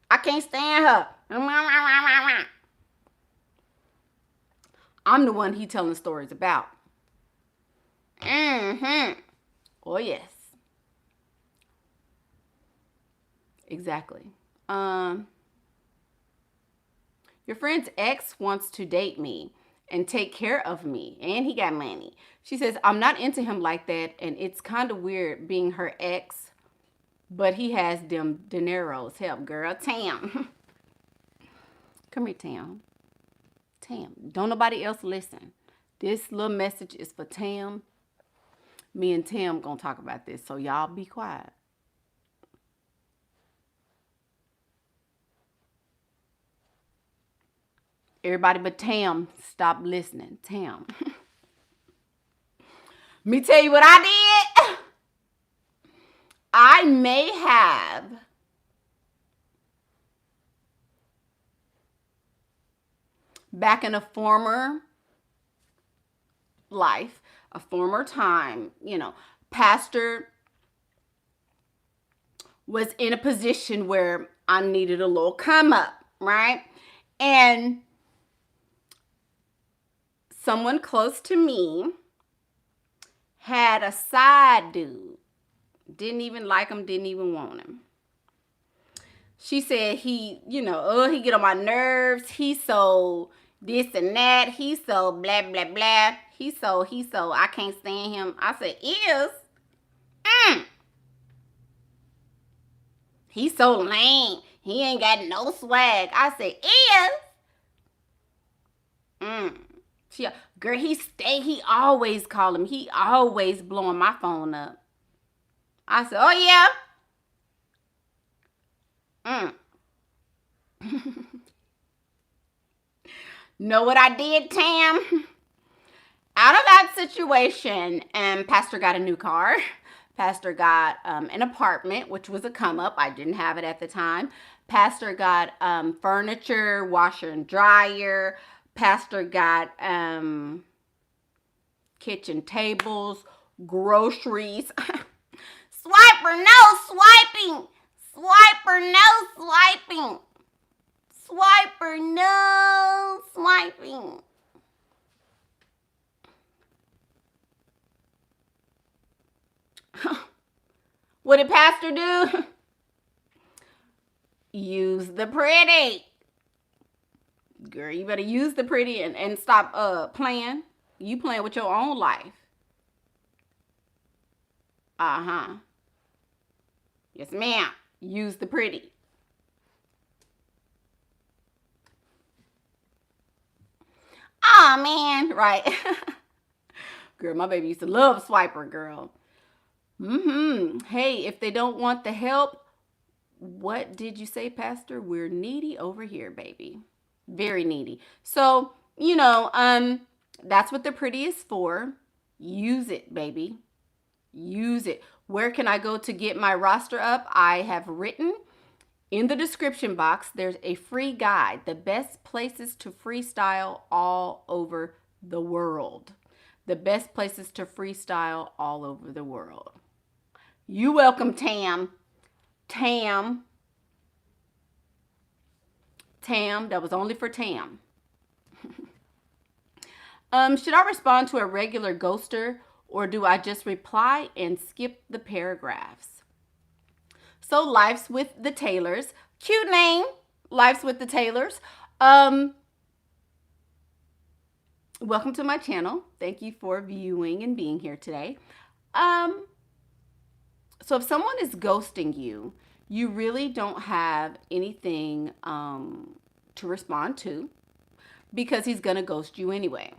Speaker 1: I can't stand her. I'm the one he telling stories about. Oh, yes. Exactly. Your friend's ex wants to date me and take care of me, and he got money. She says, I'm not into him like that, and it's kind of weird being her ex, but he has them dineros. Help, girl. Tam. Come here, Tam. Tam. Don't nobody else listen. This little message is for Tam. Me and Tam gonna talk about this, so y'all be quiet. Everybody but Tam, stop listening. Tam. Me tell you what I did. I may have back in a former life, a former time, pastor was in a position where I needed a little come up, right? And someone close to me had a side dude. Didn't even like him, didn't even want him. She said he get on my nerves. He's so this and that. He's so blah, blah, blah. He's so, I can't stand him. I said, he's so lame. He ain't got no swag. I said, Girl, he always call him. He always blowing my phone up. I said, oh yeah? Know what I did, Tam? Out of that situation, and Pastor got a new car. Pastor got an apartment, which was a come up. I didn't have it at the time. Pastor got furniture, washer and dryer. Pastor got kitchen tables, groceries. Swiper, no swiping. Swiper, no swiping. Swiper, no swiping. What did Pastor do? Use the pretty. Girl, you better use the pretty and stop playing. You playing with your own life. Uh-huh. Yes, ma'am. Use the pretty. Oh man, right. Girl, my baby used to love Swiper, girl. Hey, if they don't want the help, what did you say, Pastor? We're needy over here, baby. Very needy. So, that's what the pretty is for. Use it, baby. Use it. Where can I go to get my roster up? I have written in the description box, there's a free guide, the best places to freestyle all over the world. The best places to freestyle all over the world. You welcome, Tam. Tam, that was only for Tam. Should I respond to a regular ghoster or do I just reply and skip the paragraphs? So Life's with the Taylors. Cute name, Life's with the Taylors. Welcome to my channel. Thank you for viewing and being here today. So if someone is ghosting you, you really don't have anything to respond to because he's going to ghost you anyway.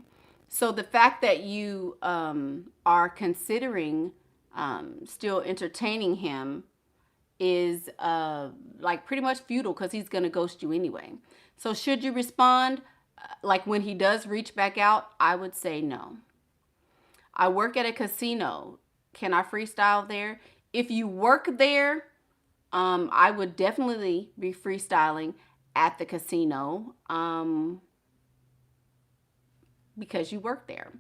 Speaker 1: So the fact that you are considering still entertaining him is like pretty much futile because he's going to ghost you anyway. So should you respond? Like when he does reach back out, I would say no. I work at a casino. Can I freestyle there? If you work there, I would definitely be freestyling at the casino because you work there.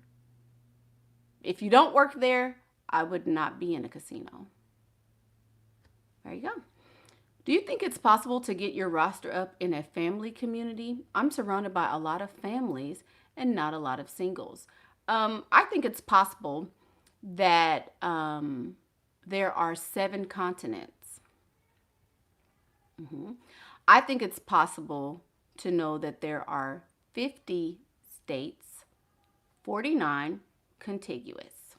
Speaker 1: If you don't work there, I would not be in a casino. There you go. Do you think it's possible to get your roster up in a family community? I'm surrounded by a lot of families and not a lot of singles. I think it's possible that there are 7 continents. I think it's possible to know that there are 50 states, 49 contiguous.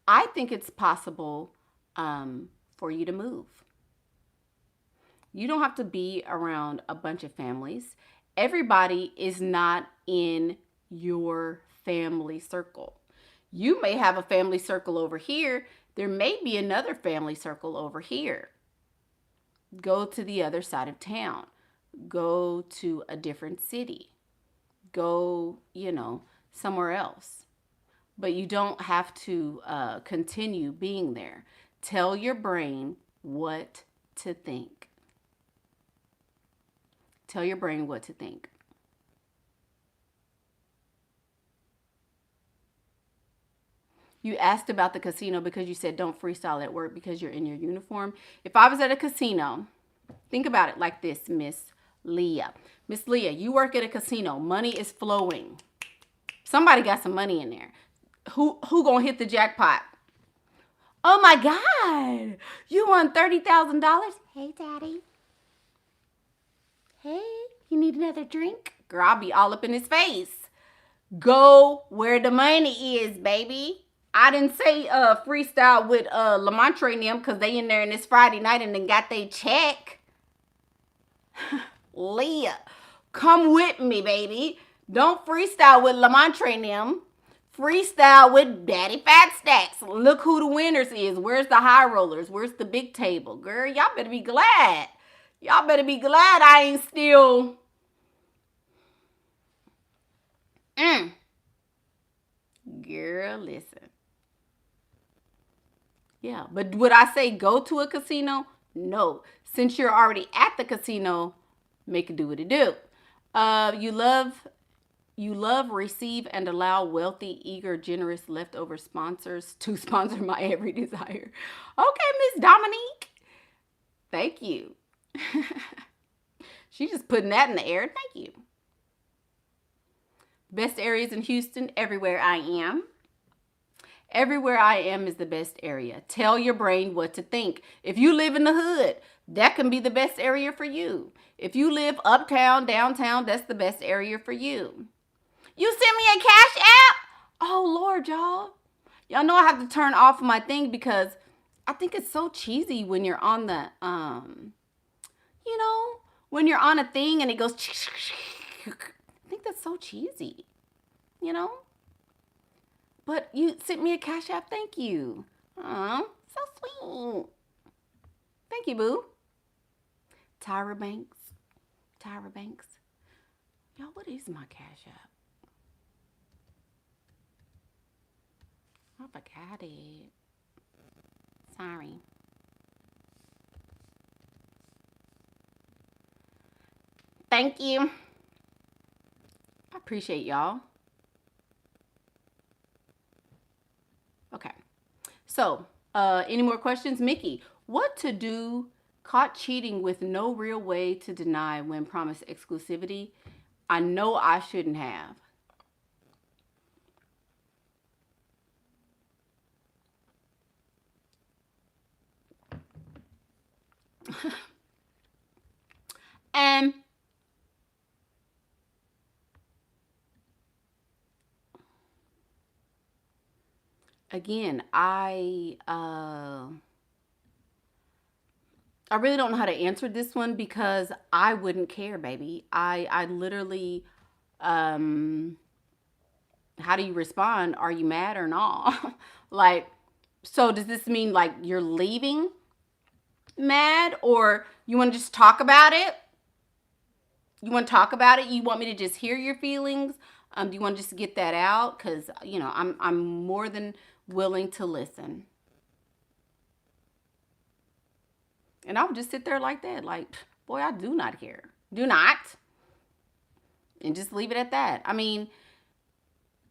Speaker 1: I think it's possible for you to move. You don't have to be around a bunch of families. Everybody is not in your family circle. You may have a family circle over here. There may be another family circle over here. Go to the other side of town. Go to a different city. Go, somewhere else. But you don't have to continue being there. Tell your brain what to think. Tell your brain what to think. You asked about the casino because you said don't freestyle at work because you're in your uniform. If I was at a casino, think about it like this, Miss Leah. Miss Leah, you work at a casino. Money is flowing. Somebody got some money in there. Who gonna hit the jackpot? Oh my God, you won $30,000. Hey, Daddy. Hey, you need another drink? Girl, I'll be all up in his face. Go where the money is, baby. I didn't say freestyle with Lamontre and them because they in there in this Friday night and then got their check. Leah, come with me, baby. Don't freestyle with Lamontre and them. Freestyle with Daddy Fat Stacks. Look who the winners is. Where's the high rollers? Where's the big table? Girl, y'all better be glad Y'all better be glad I ain't still. Girl, listen. Yeah, but would I say go to a casino? No. Since you're already at the casino, make it do what it do. You love, receive, and allow wealthy, eager, generous, leftover sponsors to sponsor my every desire. Okay, Miss Dominique. Thank you. She's just putting that in the air. Thank you. Best areas in Houston, everywhere I am. Everywhere I am is the best area. Tell your brain what to think. If you live in the hood, that can be the best area for you. If you live uptown, downtown, that's the best area for you. You send me a Cash App? Oh, Lord, y'all. Y'all know I have to turn off my thing because I think it's so cheesy when you're on the, you know, when you're on a thing and it goes, I think that's so cheesy, you know? But you sent me a Cash App. Thank you. Aw, so sweet. Thank you, boo. Tyra Banks. Tyra Banks. Y'all, what is my Cash App? I forgot it. Sorry. Thank you. I appreciate y'all. Okay. So, any more questions? Mickey, what to do caught cheating with no real way to deny when promised exclusivity? I know I shouldn't have. And again, I really don't know how to answer this one because I wouldn't care, baby. I literally, how do you respond? Are you mad or not? Like, so does this mean like you're leaving mad, or you want to just talk about it? You want to talk about it? You want me to just hear your feelings? Do you want to just get that out? Because, you know, I'm more than willing to listen. And I would just sit there like that. Like, boy, I do not care. Do not. And just leave it at that. I mean,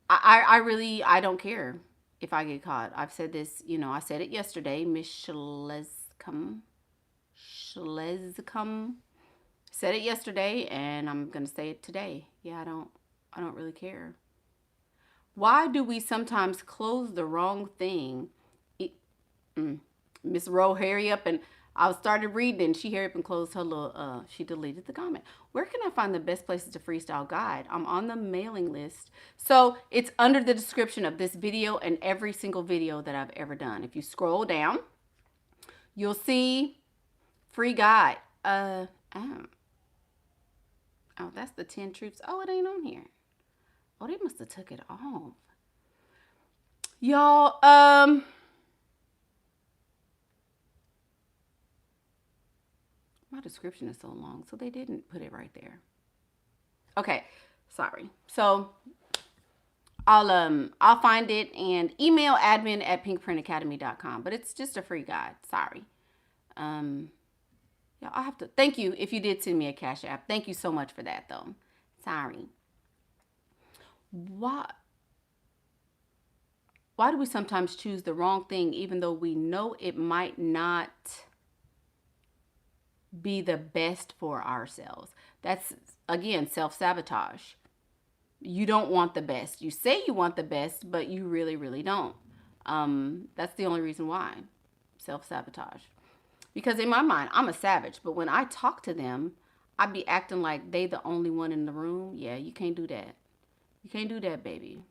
Speaker 1: I really, I don't care if I get caught. I've said this, you know, I said it yesterday. Miss Schlescom said it yesterday, and I'm going to say it today. Yeah, I don't really care. Why do we sometimes close the wrong thing? Miss Rowe, hurry up, and I started reading and she hurried up and closed her little, she deleted the comment. Where can I find the best places to freestyle guide? I'm on the mailing list. So it's under the description of this video and every single video that I've ever done. If you scroll down, you'll see free guide. Oh, that's the 10 truths. Oh, it ain't on here. Oh, they must have took it off. Y'all, my description is so long, so they didn't put it right there. Okay, sorry. So I'll find it and email admin@pinkprintacademy.com. But it's just a free guide. Sorry. Yeah, I have to thank you if you did send me a Cash App. Thank you so much for that, though. Sorry. Why do we sometimes choose the wrong thing even though we know it might not be the best for ourselves? That's, again, self-sabotage. You don't want the best. You say you want the best, but you really, really don't. That's the only reason why. Self-sabotage. Because in my mind, I'm a savage, but when I talk to them, I be acting like they the only one in the room. Yeah, you can't do that. You can't do that, baby.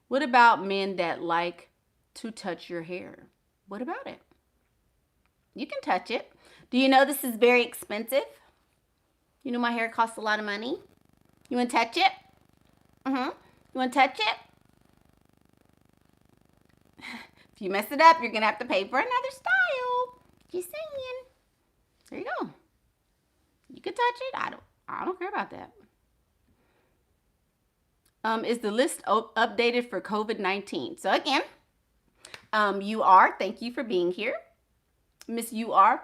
Speaker 1: What about men that like to touch your hair? What about it? You can touch it. Do you know this is very expensive? You know my hair costs a lot of money. You want to touch it? You want to touch it? If you mess it up, you're going to have to pay for another style. Just saying. There you go. You can touch it. I don't care about that. Is the list updated for COVID-19? So again, you are. Thank you for being here, Miss You Are.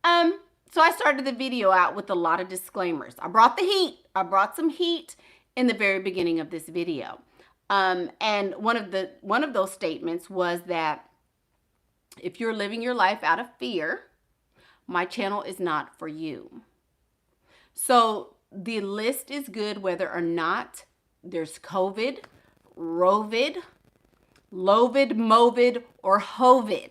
Speaker 1: So I started the video out with a lot of disclaimers. I brought the heat. I brought some heat in the very beginning of this video. And one of those statements was that if you're living your life out of fear, my channel is not for you. So the list is good whether or not there's COVID, Rovid, Lovid, Movid, or Hovid.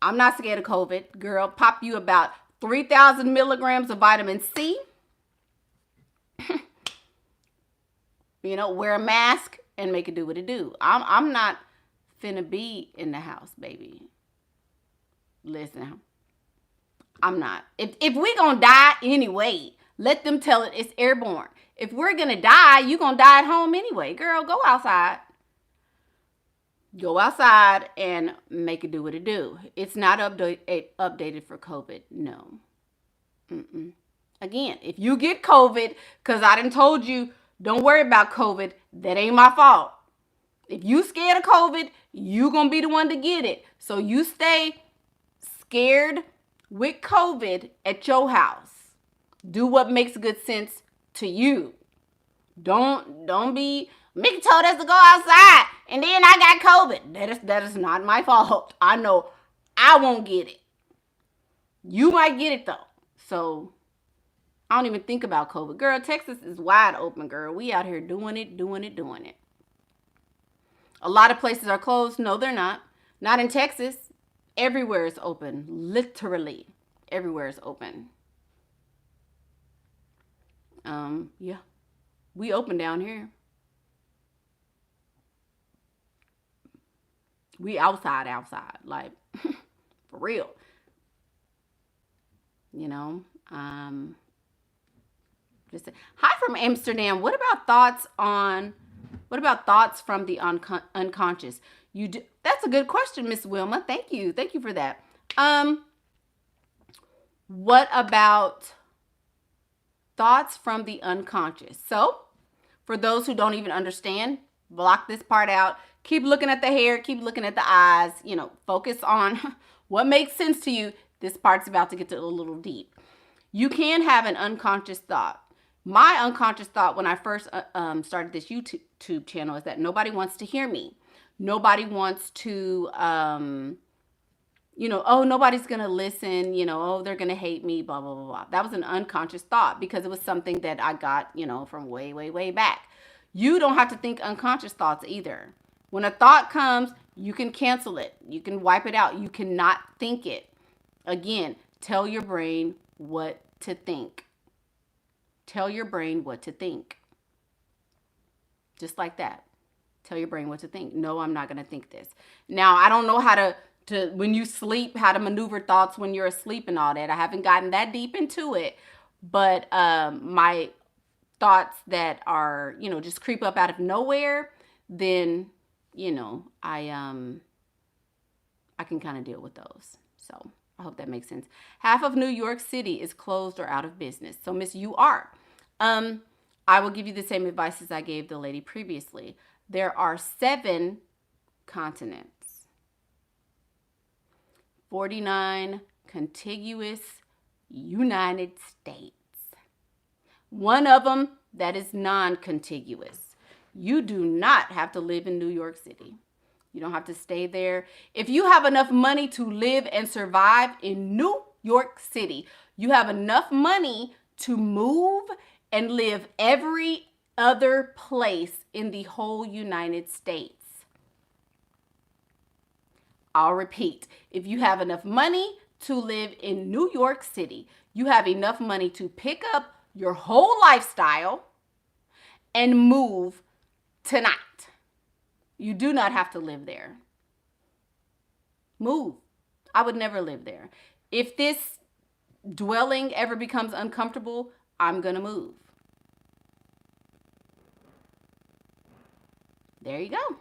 Speaker 1: I'm not scared of COVID, girl. Pop you about 3,000 milligrams of vitamin C. You know, wear a mask and make it do what it do. I'm not finna be in the house, baby. Listen, I'm not. If we gonna die anyway, let them tell it it's airborne. If we're gonna die, you gonna die at home anyway. Girl, go outside. Go outside and make it do what it do. It's not updated for COVID. No. Again, if you get COVID, because I done told you, don't worry about COVID. That ain't my fault. If you scared of COVID, you gonna be the one to get it. So you stay scared with COVID at your house. Do what makes good sense to you. Don't be, Mickey told us to go outside and then I got COVID. That is not my fault. I know I won't get it. You might get it though. So I don't even think about COVID. Girl, Texas is wide open, girl. We out here doing it. A lot of places are closed. No, they're not. Not in Texas. Everywhere is open. Literally. Everywhere is open. Yeah. We open down here. We outside. Like, for real. You know, just hi from Amsterdam. What about thoughts from the unconscious? That's a good question, Miss Wilma. Thank you for that. What about thoughts from the unconscious? So, for those who don't even understand, block this part out. Keep looking at the hair, keep looking at the eyes, you know, focus on what makes sense to you. This part's about to get a little deep. You can have an unconscious thought. My unconscious thought when I first started this YouTube channel is that nobody wants to hear me. Nobody wants to, you know, oh, nobody's going to listen, you know, oh, they're going to hate me, blah, blah, blah, blah. That was an unconscious thought because it was something that I got, you know, from way, way, way back. You don't have to think unconscious thoughts either. When a thought comes, you can cancel it. You can wipe it out. You cannot think it. Again, tell your brain what to think. Tell your brain what to think. Just like that. Tell your brain what to think. No, I'm not going to think this. Now, I don't know how to when you sleep, how to maneuver thoughts when you're asleep and all that. I haven't gotten that deep into it. But my thoughts that are, you know, just creep up out of nowhere, then, you know, I can kind of deal with those. So I hope that makes sense. Half of New York City is closed or out of business. So, Miss, you are. I will give you the same advice as I gave the lady previously. There are 7 continents, 49 contiguous United States. One of them that is non-contiguous. You do not have to live in New York City. You don't have to stay there. If you have enough money to live and survive in New York City, you have enough money to move and live every other place in the whole United States. I'll repeat. If you have enough money to live in New York City, you have enough money to pick up your whole lifestyle and move tonight. You do not have to live there. Move. I would never live there. If this dwelling ever becomes uncomfortable, I'm going to move. There you go.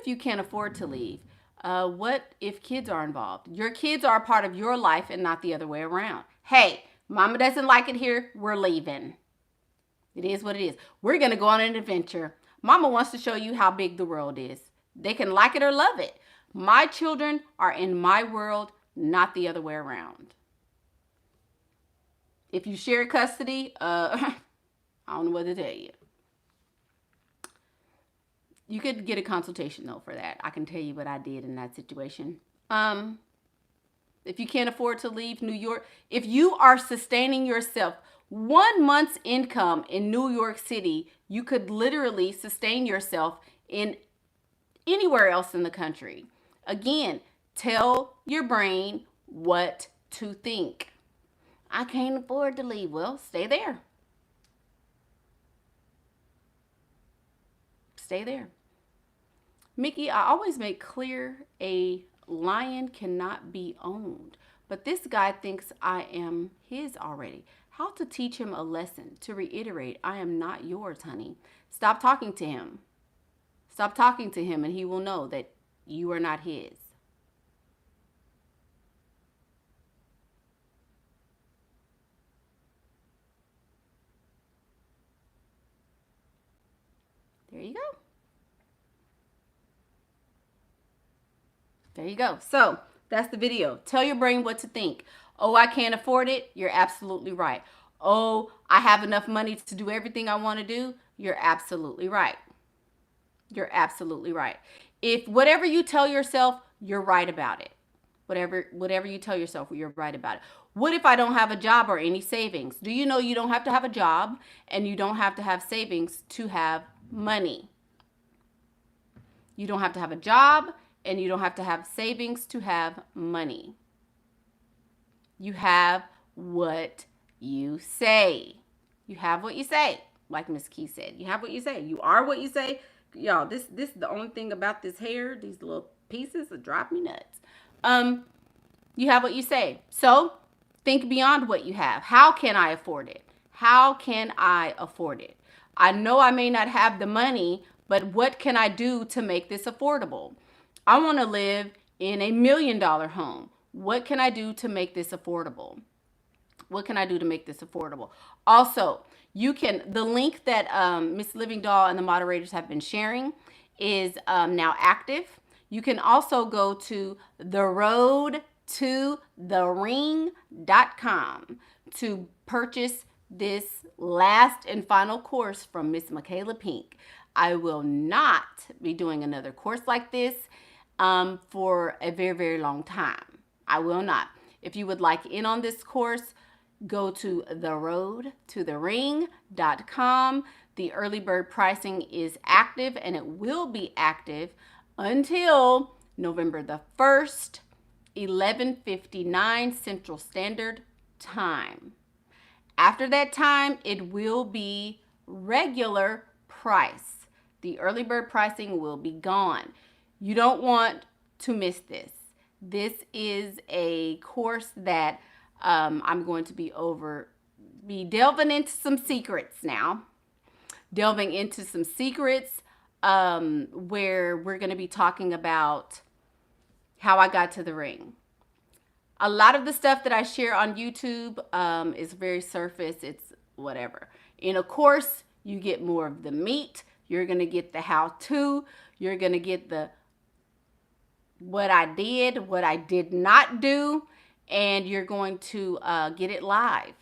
Speaker 1: if you can't afford to leave? What if kids are involved? Your kids are a part of your life and not the other way around. Hey, mama doesn't like it here. We're leaving. It is what it is. We're going to go on an adventure. Mama wants to show you how big the world is. They can like it or love it. My children are in my world, not the other way around. If you share custody, I don't know what to tell you. You could get a consultation though for that. I can tell you what I did in that situation. If you can't afford to leave New York, if you are sustaining yourself 1 month's income in New York City, you could literally sustain yourself in anywhere else in the country. Again, tell your brain what to think. I can't afford to leave. Well, stay there. Stay there. Mickey, I always make clear a lion cannot be owned. But this guy thinks I am his already. How to teach him a lesson? To reiterate, I am not yours, honey. Stop talking to him. Stop talking to him and he will know that you are not his. There you go. There you go. So that's the video. Tell your brain what to think. Oh, I can't afford it. You're absolutely right. Oh, I have enough money to do everything I want to do. You're absolutely right. You're absolutely right. If whatever you tell yourself, you're right about it. Whatever you tell yourself, you're right about it. What if I don't have a job or any savings? Do you know you don't have to have a job and you don't have to have savings to have money? You don't have to have a job and you don't have to have savings to have money. You have what you say. You have what you say. Like Miss Key said, you have what you say. You are what you say. Y'all, this is the only thing about this hair, these little pieces that drive me nuts. You have what you say. So think beyond what you have. How can I afford it? How can I afford it? I know I may not have the money, but what can I do to make this affordable? I want to live in $1 million home. What can I do to make this affordable? What can I do to make this affordable? Also, you can, the link that Miss Living Doll and the moderators have been sharing is now active. You can also go to theroadtothering.com to purchase this last and final course from Miss Michaela Pink. I will not be doing another course like this for a very, very long time. I will not. If you would like in on this course, go to theroadtothering.com. The early bird pricing is active and it will be active until November the 1st, 11:59 Central Standard Time. After that time, it will be regular price. The early bird pricing will be gone. You don't want to miss this. This is a course that I'm going to be delving into some secrets now. Delving into some secrets where we're going to be talking about how I got to the ring. A lot of the stuff that I share on YouTube is very surface. It's whatever. In a course, you get more of the meat. You're going to get the how-to. You're going to get the what I did, what I did not do, and you're going to get it live.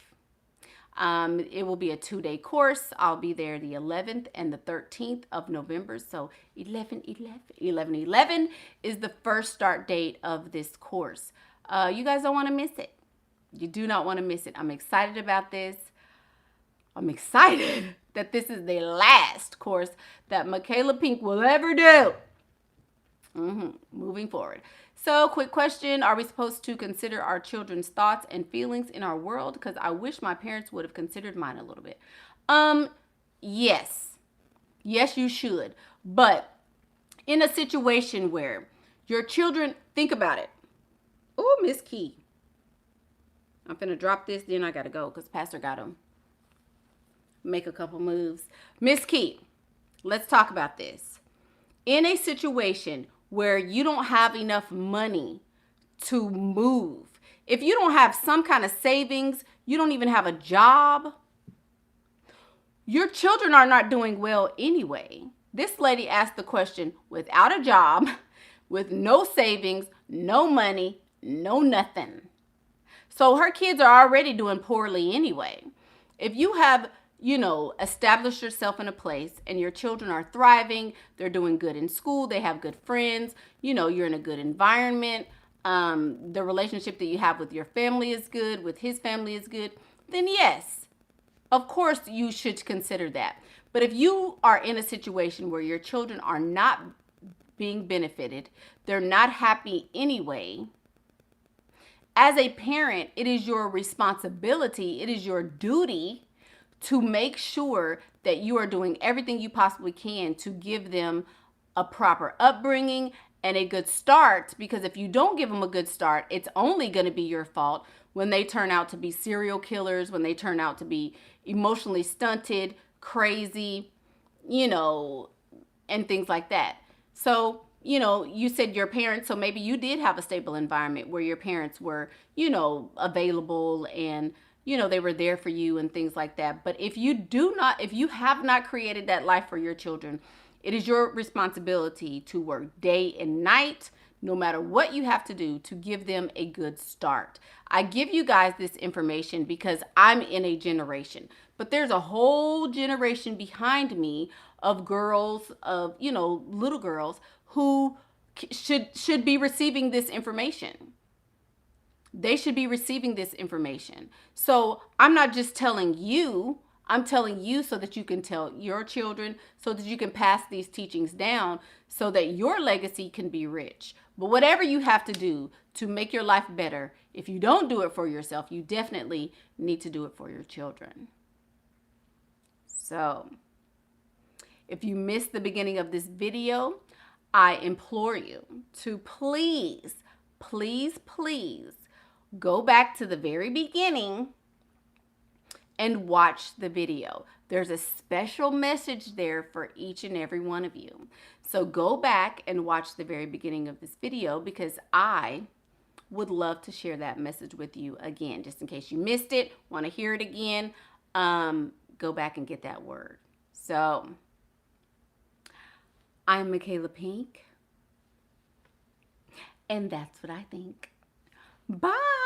Speaker 1: It will be a 2-day course. I'll be there the 11th and the 13th of November. So 11/11 is the first start date of this course. You guys don't want to miss it. You do not want to miss it. I'm excited about this. I'm excited that this is the last course that Michaela Pink will ever do. Moving forward. So, quick question. Are we supposed to consider our children's thoughts and feelings in our world? Because I wish my parents would have considered mine a little bit. Yes. Yes, you should. But in a situation where your children, think about it. Oh, Miss Key. I'm finna drop this, then I gotta go because Pastor got to make a couple moves. Miss Key, let's talk about this. in a situation where you don't have enough money to move, if you don't have some kind of savings, you don't even have a job, your children are not doing well anyway. This lady asked the question without a job, with no savings, no money, no nothing. So her kids are already doing poorly anyway. If you have, established yourself in a place and your children are thriving, they're doing good in school, they have good friends, you're in a good environment, the relationship that you have with your family is good, with his family is good, then yes, of course you should consider that. But if you are in a situation where your children are not being benefited, they're not happy anyway, as a parent, it is your responsibility, it is your duty to make sure that you are doing everything you possibly can to give them a proper upbringing and a good start. Because if you don't give them a good start, it's only going to be your fault when they turn out to be serial killers, when they turn out to be emotionally stunted, crazy, and things like that. So, you said your parents, so maybe you did have a stable environment where your parents were, available and, they were there for you and things like that. But if you have not created that life for your children, it is your responsibility to work day and night, no matter what you have to do to give them a good start. I give you guys this information because I'm in a generation, but there's a whole generation behind me of girls, of, little girls who should be receiving this information. They should be receiving this information. So I'm not just telling you, I'm telling you so that you can tell your children, so that you can pass these teachings down so that your legacy can be rich. But whatever you have to do to make your life better, if you don't do it for yourself, you definitely need to do it for your children. So if you missed the beginning of this video, I implore you to please, please, please go back to the very beginning and watch the video. There's a special message there for each and every one of you. So go back and watch the very beginning of this video because I would love to share that message with you again, just in case you missed it, want to hear it again, go back and get that word. So I'm Michaela Pink, and that's what I think. Bye.